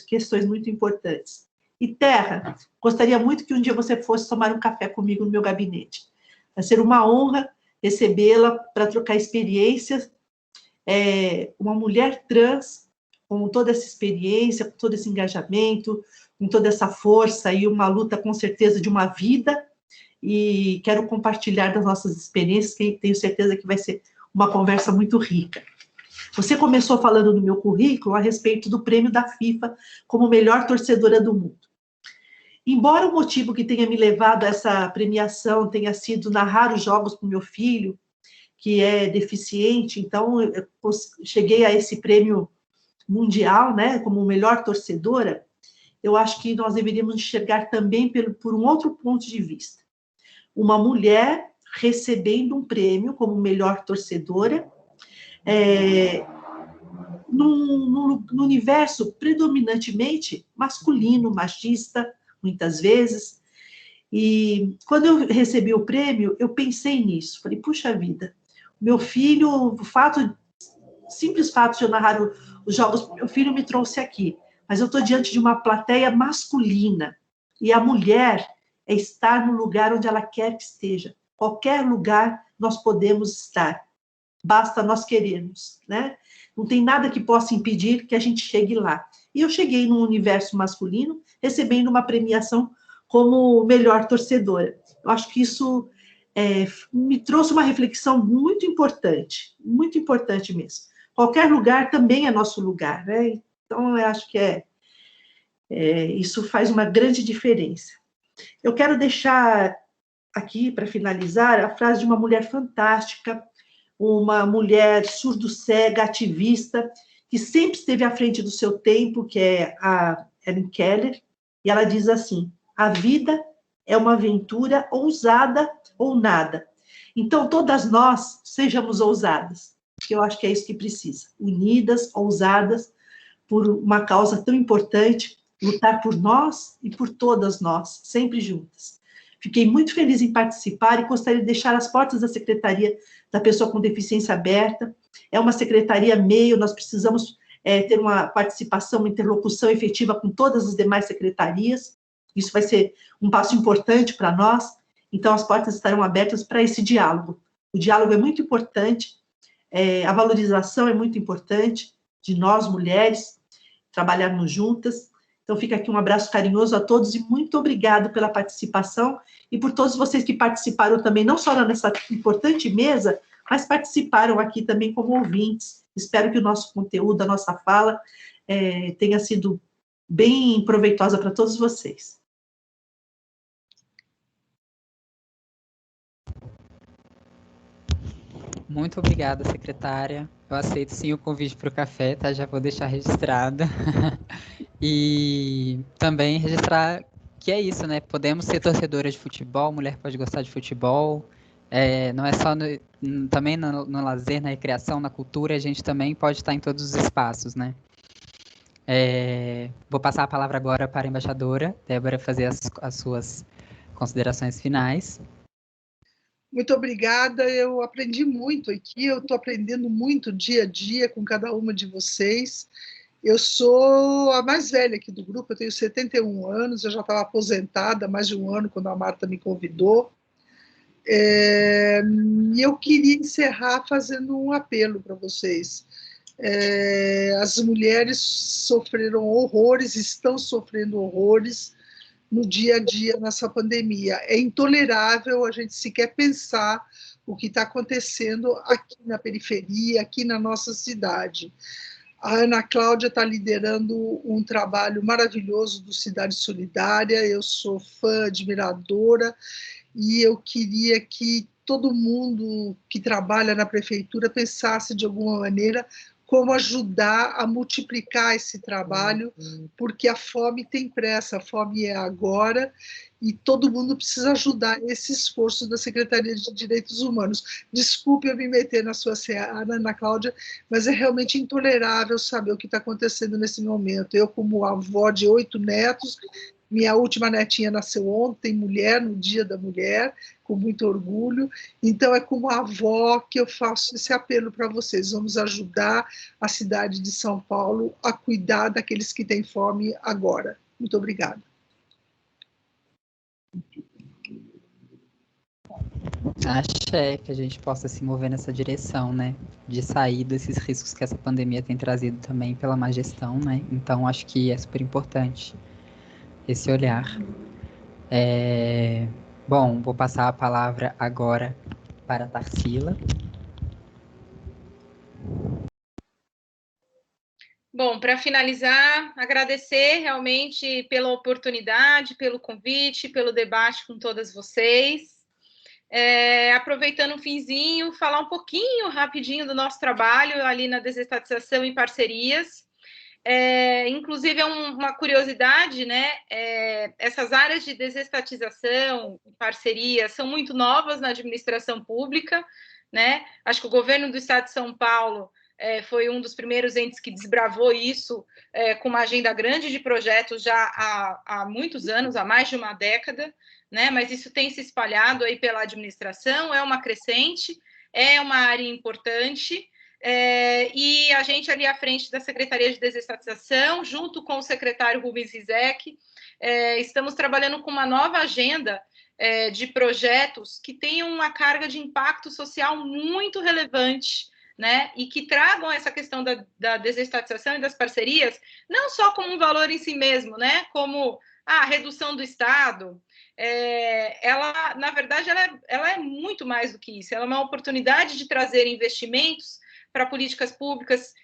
S3: questões muito importantes. E Terra, gostaria muito que um dia você fosse tomar um café comigo no meu gabinete. Vai ser uma honra recebê-la para trocar experiências. Uma mulher trans, com toda essa experiência, com todo esse engajamento, com toda essa força e uma luta, com certeza, de uma vida, e quero compartilhar das nossas experiências, que tenho certeza que vai ser uma conversa muito rica. Você começou falando no meu currículo a respeito do prêmio da FIFA como melhor torcedora do mundo. Embora o motivo que tenha me levado a essa premiação tenha sido narrar os jogos para o meu filho, que é deficiente, então eu cheguei a esse prêmio mundial, né, como melhor torcedora, eu acho que nós deveríamos enxergar também por um outro ponto de vista. Uma mulher recebendo um prêmio como melhor torcedora, num universo predominantemente masculino, machista, muitas vezes, e quando eu recebi o prêmio, eu pensei nisso, falei, puxa vida, meu filho, simples fato de eu narrar os jogos, meu filho me trouxe aqui, mas eu estou diante de uma plateia masculina, e a mulher é estar no lugar onde ela quer que esteja, qualquer lugar nós podemos estar, basta nós querermos, né? Não tem nada que possa impedir que a gente chegue lá. E eu cheguei num universo masculino, recebendo uma premiação como melhor torcedora. Eu acho que isso me trouxe uma reflexão muito importante mesmo. Qualquer lugar também é nosso lugar, né? Então, eu acho que isso faz uma grande diferença. Eu quero deixar aqui, para finalizar, a frase de uma mulher fantástica, uma mulher surdo-cega, ativista, que sempre esteve à frente do seu tempo, que é a Helen Keller, e ela diz assim: a vida é uma aventura ousada ou nada. Então, todas nós sejamos ousadas, porque eu acho que é isso que precisa. Unidas, ousadas, por uma causa tão importante, lutar por nós e por todas nós, sempre juntas. Fiquei muito feliz em participar e gostaria de deixar as portas da Secretaria da Pessoa com Deficiência aberta. É uma secretaria meio, nós precisamos ter uma participação, uma interlocução efetiva com todas as demais secretarias. Isso vai ser um passo importante para nós. Então, as portas estarão abertas para esse diálogo. O diálogo é muito importante, a valorização é muito importante de nós, mulheres, trabalharmos juntas. Então, fica aqui um abraço carinhoso a todos e muito obrigado pela participação e por todos vocês que participaram também, não só nessa importante mesa, mas participaram aqui também como ouvintes. Espero que o nosso conteúdo, a nossa fala, tenha sido bem proveitosa para todos vocês.
S1: Muito obrigada, secretária. Eu aceito sim o convite para o café, tá? Já vou deixar registrado. E também registrar que é isso, né? Podemos ser torcedoras de futebol, mulher pode gostar de futebol. Não é só também no lazer, na recreação, na cultura, a gente também pode estar em todos os espaços, né? Vou passar a palavra agora para a embaixadora Débora fazer as suas considerações finais.
S4: Muito obrigada, eu aprendi muito aqui, eu estou aprendendo muito dia a dia com cada uma de vocês. Eu sou a mais velha aqui do grupo, eu tenho 71 anos, eu já estava aposentada há mais de um ano quando a Marta me convidou. E eu queria encerrar fazendo um apelo para vocês. As mulheres sofreram horrores, estão sofrendo horrores no dia a dia nessa pandemia. É intolerável a gente sequer pensar o que está acontecendo aqui na periferia, aqui na nossa cidade. A Ana Cláudia está liderando um trabalho maravilhoso do Cidade Solidária, eu sou fã, admiradora, e eu queria que todo mundo que trabalha na prefeitura pensasse de alguma maneira como ajudar a multiplicar esse trabalho, porque a fome tem pressa, a fome é agora, e todo mundo precisa ajudar esse esforço da Secretaria de Direitos Humanos. Desculpe eu me meter na sua seara, Ana Cláudia, mas é realmente intolerável saber o que está acontecendo nesse momento. Eu, como avó de 8 netos, minha última netinha nasceu ontem, mulher, no Dia da Mulher, com muito orgulho. Então, é como avó que eu faço esse apelo para vocês. Vamos ajudar a cidade de São Paulo a cuidar daqueles que têm fome agora. Muito obrigada.
S1: Axé, que a gente possa se mover nessa direção, né? De sair desses riscos que essa pandemia tem trazido também pela má gestão, né? Então, acho que é super importante esse olhar. Bom, vou passar a palavra agora para a Tarsila.
S6: Bom, para finalizar, agradecer realmente pela oportunidade, pelo convite, pelo debate com todas vocês. Aproveitando o finzinho, falar um pouquinho rapidinho do nosso trabalho ali na desestatização e parcerias. Inclusive, é uma curiosidade, né? Essas áreas de desestatização e parceria são muito novas na administração pública, né? Acho que o governo do estado de São Paulo foi um dos primeiros entes que desbravou isso com uma agenda grande de projetos já há muitos anos, há mais de uma década, né? Mas isso tem se espalhado aí pela administração, é uma crescente, é uma área importante. E a gente ali à frente da Secretaria de Desestatização, junto com o secretário Rubens Rizek, estamos trabalhando com uma nova agenda de projetos que tenham uma carga de impacto social muito relevante, né? E que tragam essa questão da desestatização e das parcerias, não só como um valor em si mesmo, né? Como a redução do Estado. Ela, na verdade, ela é muito mais do que isso. Ela é uma oportunidade de trazer investimentos para políticas públicas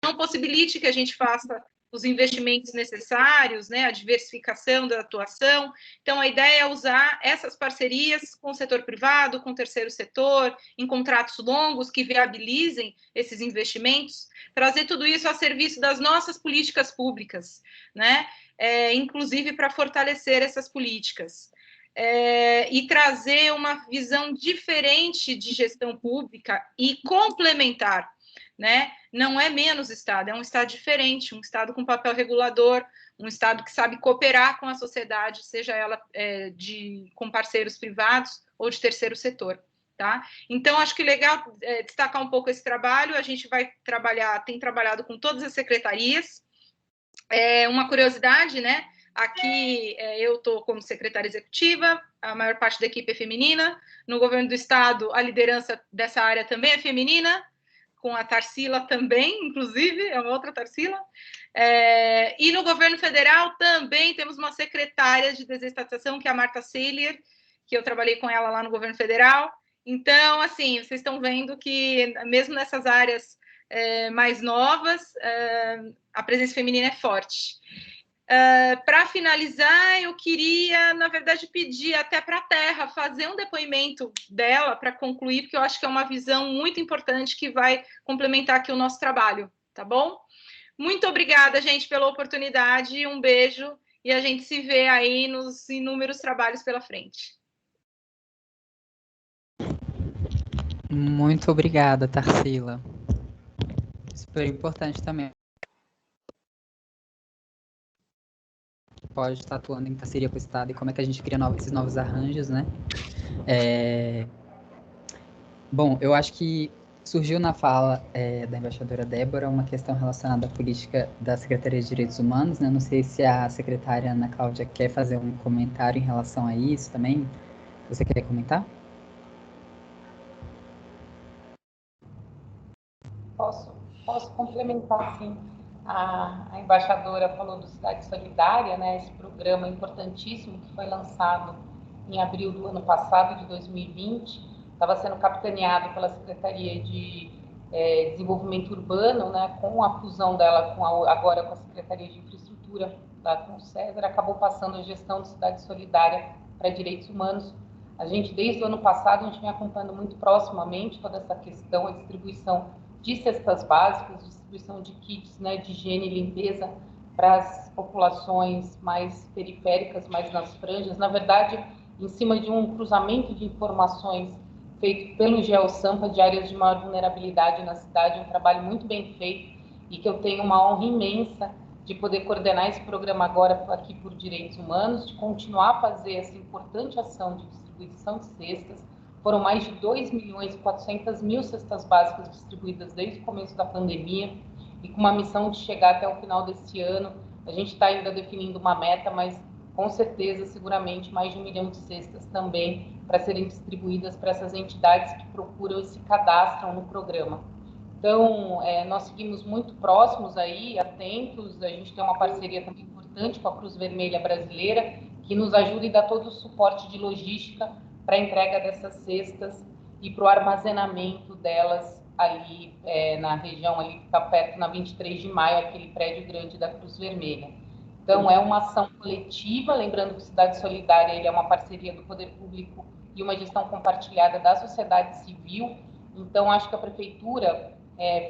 S6: não possibilite que a gente faça os investimentos necessários, né, a diversificação da atuação. Então, a ideia é usar essas parcerias com o setor privado, com o terceiro setor, em contratos longos que viabilizem esses investimentos, trazer tudo isso a serviço das nossas políticas públicas, né, inclusive para fortalecer essas políticas. E trazer uma visão diferente de gestão pública e complementar, né? Não é menos Estado, é um Estado diferente, um Estado com papel regulador, um Estado que sabe cooperar com a sociedade, seja ela com parceiros privados ou de terceiro setor. Tá? Então, acho que legal destacar um pouco esse trabalho. A gente tem trabalhado com todas as secretarias. Uma curiosidade, né? Aqui eu estou como secretária executiva, a maior parte da equipe é feminina. No governo do estado, a liderança dessa área também é feminina, com a Tarsila também, inclusive, é uma outra Tarsila. E no governo federal também temos uma secretária de desestatização, que é a Marta Seilier, que eu trabalhei com ela lá no governo federal. Então, assim, vocês estão vendo que mesmo nessas áreas mais novas, a presença feminina é forte. Para finalizar, eu queria, na verdade, pedir até para a Terra fazer um depoimento dela para concluir, porque eu acho que é uma visão muito importante que vai complementar aqui o nosso trabalho, tá bom? Muito obrigada, gente, pela oportunidade, um beijo, e a gente se vê aí nos inúmeros trabalhos pela frente.
S1: Muito obrigada, Tarsila. Super importante também. Pode estar atuando em parceria com o Estado e como é que a gente cria esses novos arranjos, né? Bom, eu acho que surgiu na fala da embaixadora Débora uma questão relacionada à política da Secretaria de Direitos Humanos, né? Não sei se a secretária Ana Cláudia quer fazer um comentário em relação a isso também. Você quer comentar?
S2: Posso complementar, sim. A embaixadora falou do Cidade Solidária, né, esse programa importantíssimo que foi lançado em abril do ano passado, de 2020, estava sendo capitaneado pela Secretaria de Desenvolvimento Urbano, né, com a fusão dela agora com a Secretaria de Infraestrutura, com o César, acabou passando a gestão de Cidade Solidária para Direitos Humanos. A gente, desde o ano passado, a gente vem acompanhando muito proximamente toda essa questão, a distribuição de cestas básicas, distribuição de kits, né, de higiene e limpeza para as populações mais periféricas, mais nas franjas. Na verdade, em cima de um cruzamento de informações feito pelo GeoSampa de áreas de maior vulnerabilidade na cidade, um trabalho muito bem feito e que eu tenho uma honra imensa de poder coordenar esse programa agora aqui por Direitos Humanos, de continuar a fazer essa importante ação de distribuição de cestas. Foram mais de 2.400.000 cestas básicas distribuídas desde o começo da pandemia e com uma missão de chegar até o final desse ano. A gente está ainda definindo uma meta, mas com certeza, seguramente, mais de 1 milhão de cestas também para serem distribuídas para essas entidades que procuram e se cadastram no programa. Então, nós seguimos muito próximos aí, atentos. A gente tem uma parceria também importante com a Cruz Vermelha Brasileira, que nos ajuda e dá todo o suporte de logística para a entrega dessas cestas e para o armazenamento delas ali na região, ali que está perto, na 23 de maio, aquele prédio grande da Cruz Vermelha. Então, é uma ação coletiva, lembrando que Cidade Solidária ele é uma parceria do Poder Público e uma gestão compartilhada da sociedade civil. Então, acho que a Prefeitura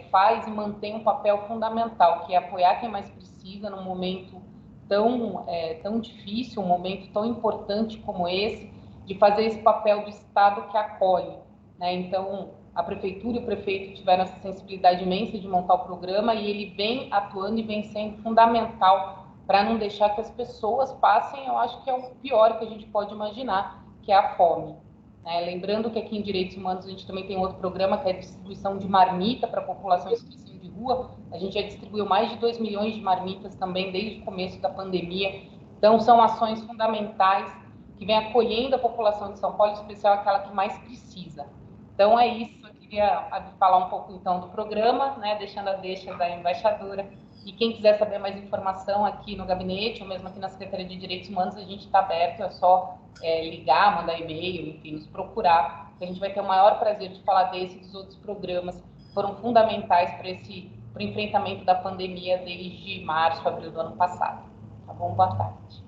S2: faz e mantém um papel fundamental, que é apoiar quem mais precisa num momento tão difícil, um momento tão importante como esse, de fazer esse papel do Estado que acolhe, né? Então, a Prefeitura e o Prefeito tiveram essa sensibilidade imensa de montar o programa e ele vem atuando e vem sendo fundamental para não deixar que as pessoas passem, eu acho que é o pior que a gente pode imaginar, que é a fome. Lembrando que aqui em Direitos Humanos a gente também tem outro programa, que é a distribuição de marmita para a população em situação de rua. A gente já distribuiu mais de 2 milhões de marmitas também desde o começo da pandemia. Então, são ações fundamentais que vem acolhendo a população de São Paulo, em especial aquela que mais precisa. Então, é isso. Eu queria falar um pouco, então, do programa, né, deixando a deixa da embaixadora. E quem quiser saber mais informação aqui no gabinete, ou mesmo aqui na Secretaria de Direitos Humanos, a gente está aberto, é só ligar, mandar e-mail, enfim, nos procurar. A gente vai ter o maior prazer de falar desse e dos outros programas que foram fundamentais para esse para o enfrentamento da pandemia desde março, abril do ano passado. Tá bom? Boa tarde.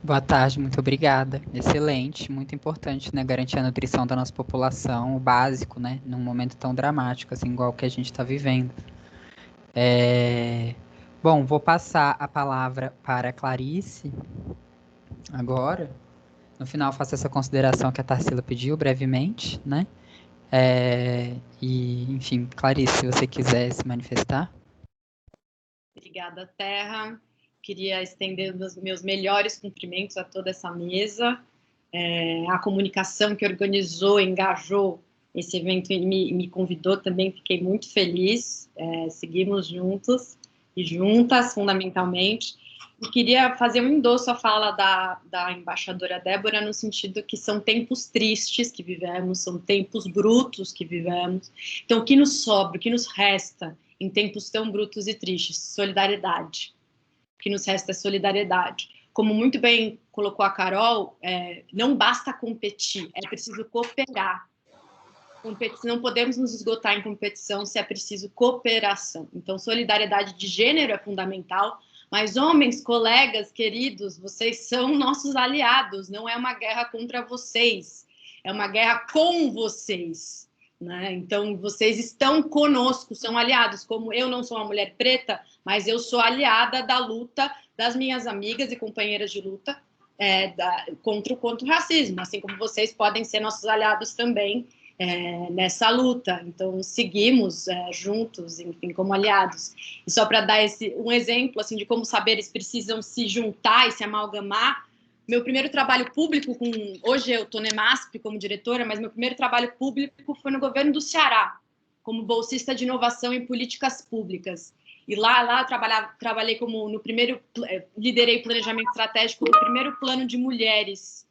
S1: Boa tarde, muito obrigada. Excelente, muito importante, né? Garantir a nutrição da nossa população, o básico, né? Num momento tão dramático, assim, igual que a gente está vivendo. Bom, vou passar a palavra para a Clarice agora. No final, faço essa consideração que a Tarsila pediu brevemente, né? Enfim, Clarice, se você quiser se manifestar.
S7: Obrigada, Terra. Queria estender os meus melhores cumprimentos a toda essa mesa. A comunicação que organizou, engajou esse evento e me convidou também, fiquei muito feliz. Seguimos juntos e juntas, fundamentalmente. E queria fazer um endosso à fala da embaixadora Débora, no sentido que são tempos tristes que vivemos, são tempos brutos que vivemos. Então, o que nos sobra, o que nos resta em tempos tão brutos e tristes? Solidariedade. O que nos resta é solidariedade. Como muito bem colocou a Carol, não basta competir, é preciso cooperar. Não podemos nos esgotar em competição se é preciso cooperação. Então, solidariedade de gênero é fundamental, mas homens, colegas, queridos, vocês são nossos aliados, não é uma guerra contra vocês, é uma guerra com vocês. Né? Então, vocês estão conosco, são aliados. Como eu não sou uma mulher preta, mas eu sou aliada da luta das minhas amigas e companheiras de luta contra o racismo, assim como vocês podem ser nossos aliados também nessa luta. Então, seguimos juntos, enfim, como aliados. E só para dar um exemplo assim, de como saberes precisam se juntar e se amalgamar, meu primeiro trabalho público, hoje eu estou na EMASP como diretora, mas meu primeiro trabalho público foi no governo do Ceará, como bolsista de inovação em políticas públicas. E lá eu trabalhei liderei o planejamento estratégico do primeiro plano de mulheres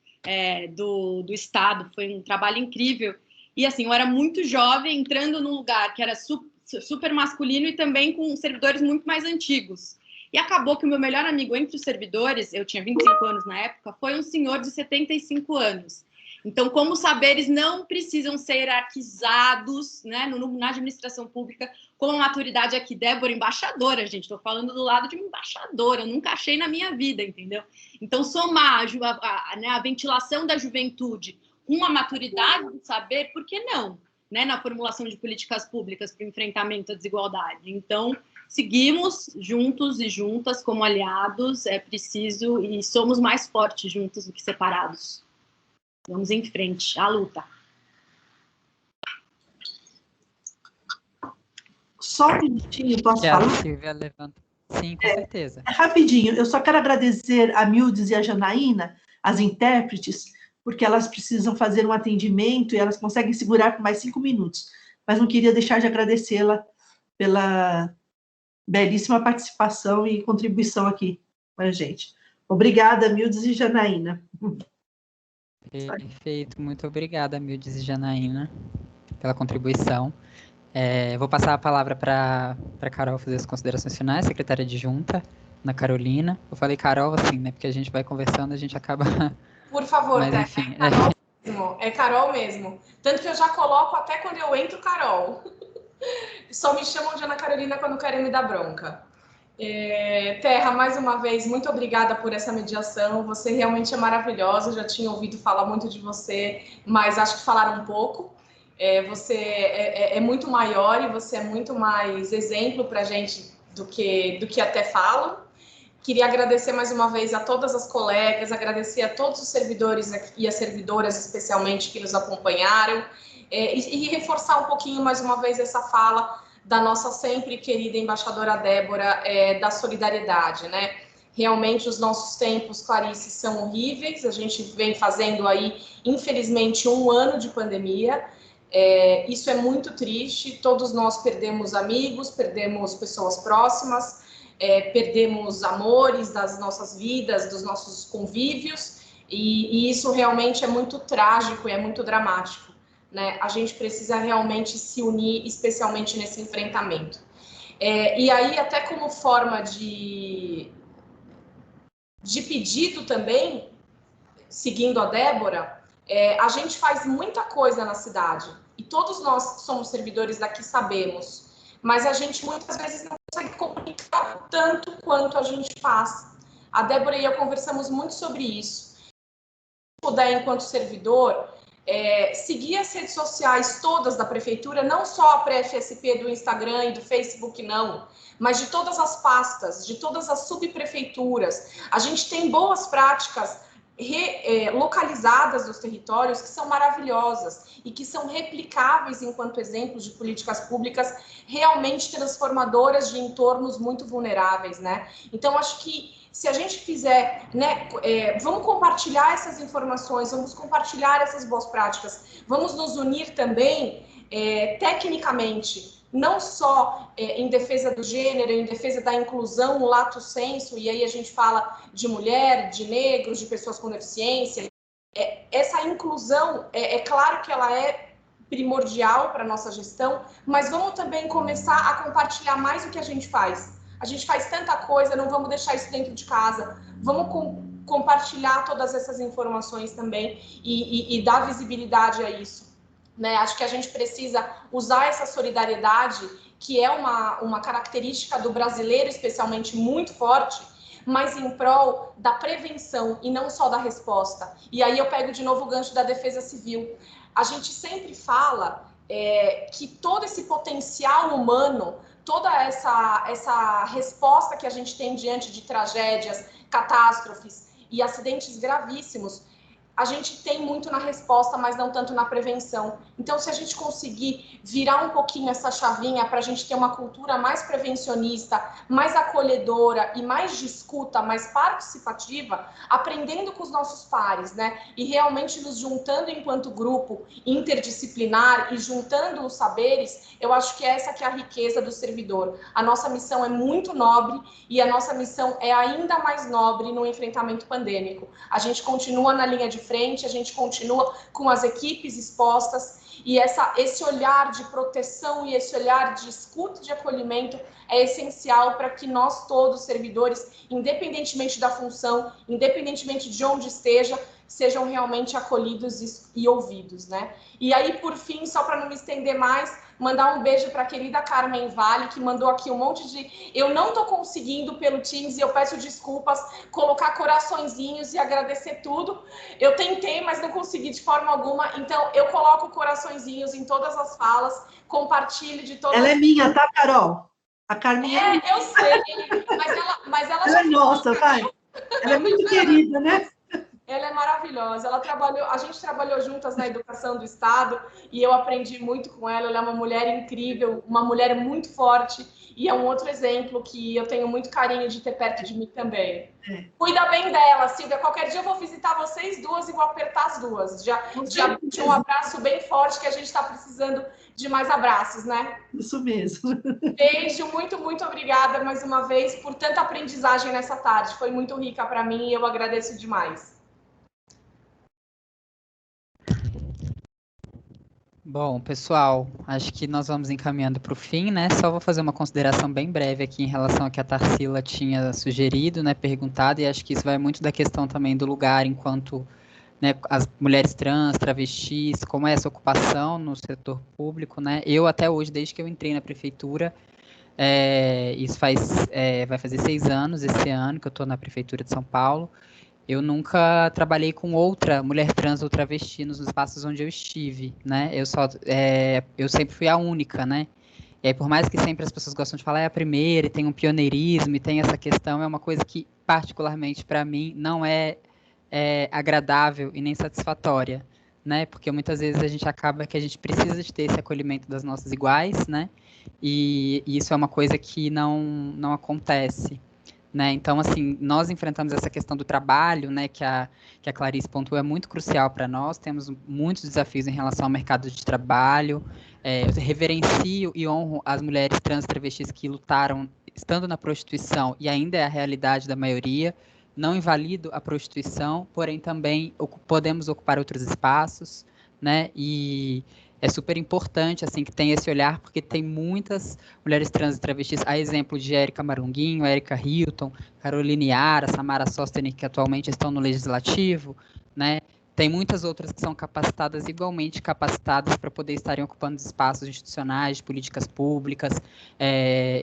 S7: do Estado. Foi um trabalho incrível. E assim, eu era muito jovem, entrando num lugar que era super masculino e também com servidores muito mais antigos. E acabou que o meu melhor amigo entre os servidores, eu tinha 25 anos na época, foi um senhor de 75 anos. Então, como os saberes não precisam ser hierarquizados, né, na administração pública, como a maturidade aqui, Débora, embaixadora, gente, estou falando do lado de uma embaixadora, eu nunca achei na minha vida, entendeu? Então, somar a ventilação da juventude com a maturidade do saber, por que não? Né, na formulação de políticas públicas para o enfrentamento à desigualdade. Então, seguimos juntos e juntas como aliados, é preciso, e somos mais fortes juntos do que separados. Vamos em frente, à luta.
S3: Só um minutinho, posso falar?
S1: Silvia levanta. Sim, com certeza.
S3: Rapidinho, eu só quero agradecer a Mildes e a Janaína, as intérpretes, porque elas precisam fazer um atendimento e elas conseguem segurar por mais 5 minutos. Mas não queria deixar de agradecê-la pela belíssima participação e contribuição aqui para a gente. Obrigada, Mildes e Janaína.
S1: Perfeito, muito obrigada, Mildes e Janaína, pela contribuição. Vou passar a palavra para a Carol fazer as considerações finais, secretária adjunta, Ana Carolina. Eu falei Carol, assim, né, porque a gente vai conversando, a gente acaba...
S5: Por favor,
S1: mas,
S5: né?
S1: enfim,
S5: É Carol mesmo. Tanto que eu já coloco até quando eu entro, Carol. Só me chamam de Ana Carolina quando querem me dar bronca. Terra, mais uma vez, muito obrigada por essa mediação. Você realmente é maravilhosa. Eu já tinha ouvido falar muito de você, mas acho que falaram um pouco. Você é muito maior e você é muito mais exemplo para a gente do que até falo. Queria agradecer mais uma vez a todas as colegas, agradecer a todos os servidores e as servidoras, especialmente, que nos acompanharam, e reforçar um pouquinho, mais uma vez, essa fala da nossa sempre querida embaixadora Débora, da solidariedade, né? Realmente, os nossos tempos, Clarice, são horríveis. A gente vem fazendo aí, infelizmente, 1 ano de pandemia. Isso é muito triste. Todos nós perdemos amigos, perdemos pessoas próximas, perdemos amores das nossas vidas, dos nossos convívios, e isso realmente é muito trágico e é muito dramático, né? A gente precisa realmente se unir, especialmente nesse enfrentamento. E aí, até como forma de pedido também, seguindo a Débora, a gente faz muita coisa na cidade. e todos nós que somos servidores daqui sabemos, mas a gente muitas vezes não consegue comunicar tanto quanto a gente faz. A Débora e eu conversamos muito sobre isso. Se puder, enquanto servidor, seguir as redes sociais todas da prefeitura, não só a pré-FSP do Instagram e do Facebook, não, mas de todas as pastas, de todas as subprefeituras. A gente tem boas práticas localizadas dos territórios que são maravilhosas e que são replicáveis enquanto exemplos de políticas públicas realmente transformadoras de entornos muito vulneráveis, né? Então, acho que se a gente fizer, né, vamos compartilhar essas informações, vamos compartilhar essas boas práticas, vamos nos unir também tecnicamente, não só em defesa do gênero, em defesa da inclusão, no lato sensu, e aí a gente fala de mulher, de negros, de pessoas com deficiência. Essa inclusão, é claro que ela é primordial para a nossa gestão, mas vamos também começar a compartilhar mais o que a gente faz. A gente faz tanta coisa, não vamos deixar isso dentro de casa, vamos compartilhar todas essas informações também e dar visibilidade a isso. Né? Acho que a gente precisa usar essa solidariedade, que é uma característica do brasileiro, especialmente muito forte, mas em prol da prevenção e não só da resposta. E aí eu pego de novo o gancho da defesa civil. A gente sempre fala que todo esse potencial humano, toda essa resposta que a gente tem diante de tragédias, catástrofes e acidentes gravíssimos, a gente tem muito na resposta, mas não tanto na prevenção. Então, se a gente conseguir virar um pouquinho essa chavinha para a gente ter uma cultura mais prevencionista, mais acolhedora e mais de escuta, mais participativa, aprendendo com os nossos pares, né? E realmente nos juntando enquanto grupo interdisciplinar e juntando os saberes, eu acho que essa que é a riqueza do servidor. A nossa missão é muito nobre e a nossa missão é ainda mais nobre no enfrentamento pandêmico. A gente continua na linha de frente, a gente continua com as equipes expostas e esse olhar de proteção e esse olhar de escuta e de acolhimento é essencial para que nós todos, servidores, independentemente da função, independentemente de onde esteja, sejam realmente acolhidos e ouvidos, né? E aí, por fim, só para não me estender mais, mandar um beijo para a querida Carmen Vale, que mandou aqui um monte de... Eu não estou conseguindo pelo Teams, e eu peço desculpas, colocar coraçõezinhos e agradecer tudo. Eu tentei, mas não consegui de forma alguma. Então, eu coloco coraçõezinhos em todas as falas, compartilho de todas...
S3: Ela é minha, tá, Carol? A Carmen
S5: eu sei, mas ela
S3: já é nossa, vai. Ela é muito querida, né?
S5: Ela é maravilhosa, a gente trabalhou juntas na educação do Estado e eu aprendi muito com ela. Ela é uma mulher incrível, uma mulher muito forte e é um outro exemplo que eu tenho muito carinho de ter perto de mim também. Cuida bem dela, Silvia. Qualquer dia eu vou visitar vocês duas e vou apertar as duas. Já um abraço bem forte, que a gente está precisando de mais abraços, né?
S3: Isso mesmo.
S5: Beijo, muito, muito obrigada mais uma vez por tanta aprendizagem nessa tarde. Foi muito rica para mim e eu agradeço demais.
S1: Bom, pessoal, acho que nós vamos encaminhando para o fim, né? Só vou fazer uma consideração bem breve aqui em relação ao que a Tarsila tinha sugerido, né, perguntado, e acho que isso vai muito da questão também do lugar enquanto, né, as mulheres trans, travestis, como é essa ocupação no setor público, né? Eu até hoje, desde que eu entrei na prefeitura, isso vai fazer 6 anos esse ano que eu estou na prefeitura de São Paulo. Eu nunca trabalhei com outra mulher trans ou travesti nos espaços onde eu estive, né? Eu sempre fui a única, né? E aí, por mais que sempre as pessoas gostam de falar, é a primeira, e tem um pioneirismo, e tem essa questão, é uma coisa que, particularmente para mim, não é agradável e nem satisfatória, né? Porque muitas vezes a gente acaba que a gente precisa de ter esse acolhimento das nossas iguais, né? E isso é uma coisa que não acontece. Né? Então, assim, nós enfrentamos essa questão do trabalho, né, que a Clarice pontuou, é muito crucial para nós, temos muitos desafios em relação ao mercado de trabalho, eu reverencio e honro as mulheres trans e travestis que lutaram estando na prostituição, e ainda é a realidade da maioria, não invalido a prostituição, porém também podemos ocupar outros espaços, né, e é super importante, assim, que tenha esse olhar, porque tem muitas mulheres trans e travestis, a exemplo de Érica Marunguinho, Érica Hilton, Caroline Yara, Samara Sostenick, que atualmente estão no Legislativo, né? tem muitas outras que são capacitadas, igualmente capacitadas para poder estarem ocupando espaços institucionais, de políticas públicas.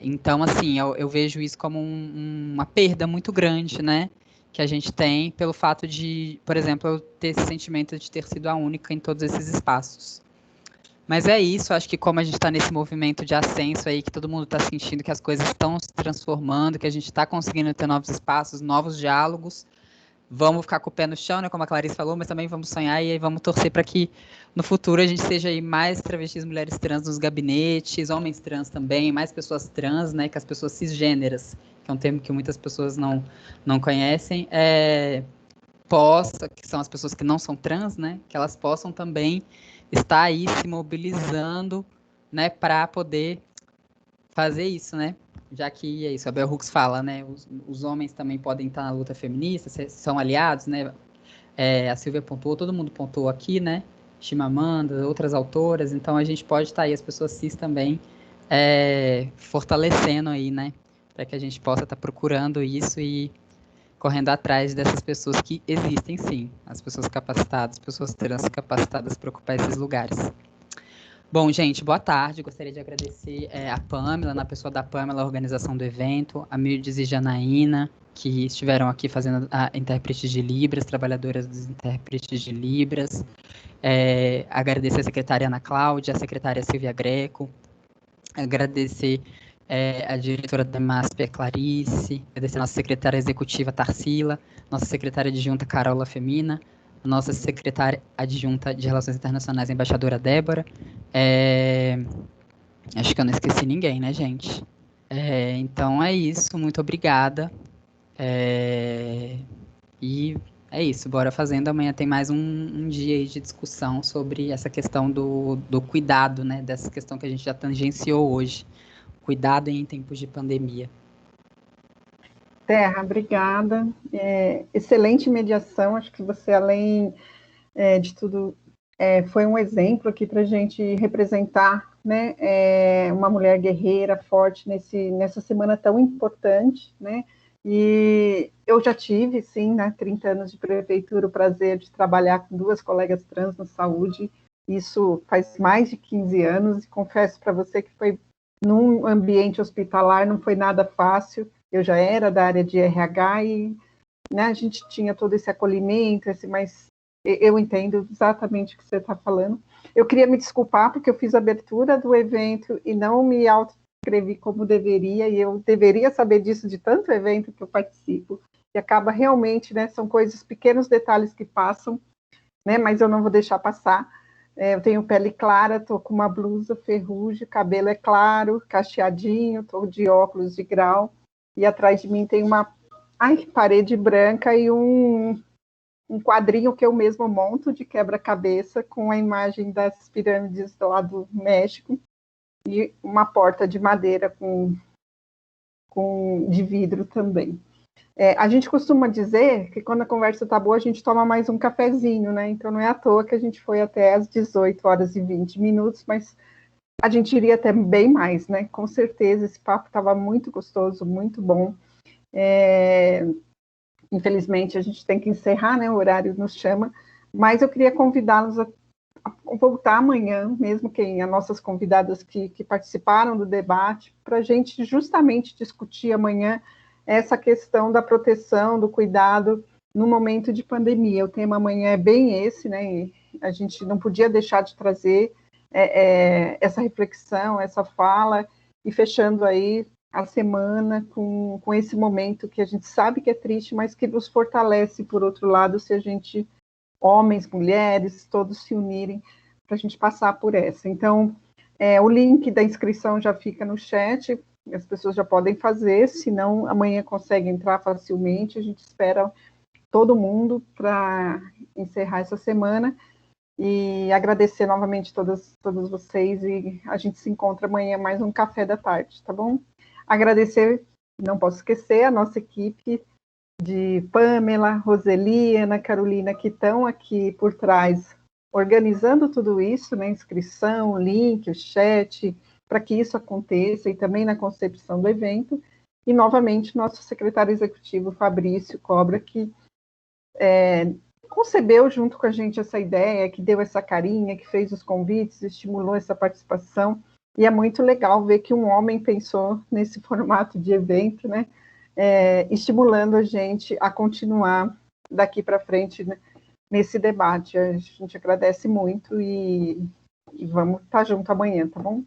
S1: Então, assim, eu vejo isso como uma perda muito grande, né? Que a gente tem pelo fato de, por exemplo, eu ter esse sentimento de ter sido a única em todos esses espaços. Mas é isso, acho que como a gente está nesse movimento de ascenso aí, que todo mundo está sentindo que as coisas estão se transformando, que a gente está conseguindo ter novos espaços, novos diálogos, vamos ficar com o pé no chão, né, como a Clarice falou, mas também vamos sonhar e aí vamos torcer para que no futuro a gente seja aí mais travestis, mulheres trans nos gabinetes, homens trans também, mais pessoas trans, né, que as pessoas cisgêneras, que é um termo que muitas pessoas não conhecem, que são as pessoas que não são trans, né, que elas possam também estar aí se mobilizando, né, para poder fazer isso, né? Já que é isso, a Bell Hooks fala, né? Os homens também podem estar na luta feminista, são aliados, né? A Silvia pontuou, todo mundo pontuou aqui, né? Chimamanda, outras autoras, então a gente pode estar aí, as pessoas cis também, fortalecendo aí, né? Para que a gente possa estar procurando isso e correndo atrás dessas pessoas que existem, sim. As pessoas capacitadas, pessoas trans capacitadas para ocupar esses lugares. Bom, gente, boa tarde. Gostaria de agradecer a Pamela, na pessoa da Pamela, a organização do evento, a Mirdes e Janaína, que estiveram aqui fazendo a intérprete de Libras, trabalhadoras dos intérpretes de Libras. Agradecer a secretária Ana Cláudia, a secretária Silvia Greco, agradecer a diretora da MASP, a Clarice, agradecer a nossa secretária executiva, Tarsila, nossa secretária adjunta, Carola Femina, a nossa secretária adjunta de Relações Internacionais, a embaixadora Débora. Acho que eu não esqueci ninguém, né, gente? Então é isso, muito obrigada. E é isso, bora fazendo. Amanhã tem mais um dia aí de discussão sobre essa questão do cuidado, né? Dessa questão que a gente já tangenciou hoje. Cuidado em tempos de pandemia.
S8: Terra, obrigada. Excelente mediação, acho que você, além de tudo, foi um exemplo aqui para a gente representar, né, uma mulher guerreira, forte, nessa semana tão importante, né, e eu já tive, sim, né, 30 anos de prefeitura, o prazer de trabalhar com 2 colegas trans na saúde, isso faz mais de 15 anos, e confesso para você que foi num ambiente hospitalar, não foi nada fácil. Eu já era da área de RH e, né, a gente tinha todo esse acolhimento, mas eu entendo exatamente o que você está falando. Eu queria me desculpar porque eu fiz a abertura do evento e não me autoescrevi como deveria, e eu deveria saber disso de tanto evento que eu participo, e acaba realmente, né, são coisas, pequenos detalhes que passam, né, mas eu não vou deixar passar. Eu tenho pele clara, estou com uma blusa ferrugem, cabelo é claro, cacheadinho, estou de óculos de grau, e atrás de mim tem uma parede branca e um quadrinho que eu mesmo monto de quebra-cabeça com a imagem das pirâmides lá do México e uma porta de madeira de vidro também. A gente costuma dizer que quando a conversa está boa, a gente toma mais um cafezinho, né? Então não é à toa que a gente foi até às 18h20, mas a gente iria até bem mais, né? Com certeza, esse papo estava muito gostoso, muito bom. Infelizmente, a gente tem que encerrar, né? O horário nos chama, mas eu queria convidá-los a voltar amanhã, mesmo as nossas convidadas que participaram do debate, para a gente justamente discutir amanhã essa questão da proteção, do cuidado no momento de pandemia. O tema amanhã é bem esse, né? E a gente não podia deixar de trazer essa reflexão, essa fala, e fechando aí a semana com esse momento que a gente sabe que é triste, mas que nos fortalece, por outro lado, se a gente, homens, mulheres, todos se unirem para a gente passar por essa. Então, o link da inscrição já fica no chat, as pessoas já podem fazer, se não, amanhã consegue entrar facilmente, a gente espera todo mundo para encerrar essa semana, e agradecer novamente todos vocês, e a gente se encontra amanhã mais um café da tarde, tá bom? Agradecer, não posso esquecer, a nossa equipe de Pamela, Roseli, Ana Carolina, que estão aqui por trás, organizando tudo isso, né, inscrição, link, o chat, para que isso aconteça, e também na concepção do evento, e novamente nosso secretário executivo, Fabrício Cobra, que concebeu junto com a gente essa ideia, que deu essa carinha, que fez os convites, estimulou essa participação. E é muito legal ver que um homem pensou nesse formato de evento, né? Estimulando a gente a continuar daqui para frente, né, nesse debate. A gente agradece muito e vamos estar junto amanhã, tá bom?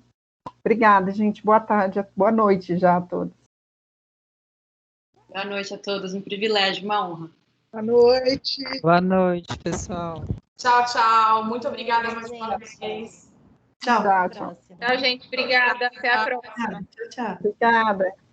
S8: Obrigada, gente. Boa tarde, boa noite já a todos.
S7: Boa noite a todos, um privilégio, uma honra.
S4: Boa noite.
S1: Boa noite, pessoal.
S5: Tchau, tchau. Muito obrigada mais uma vez.
S3: Tchau.
S8: Tchau, tchau.
S6: Tchau, gente. Obrigada. Até a próxima.
S3: Tchau, tchau.
S8: Obrigada.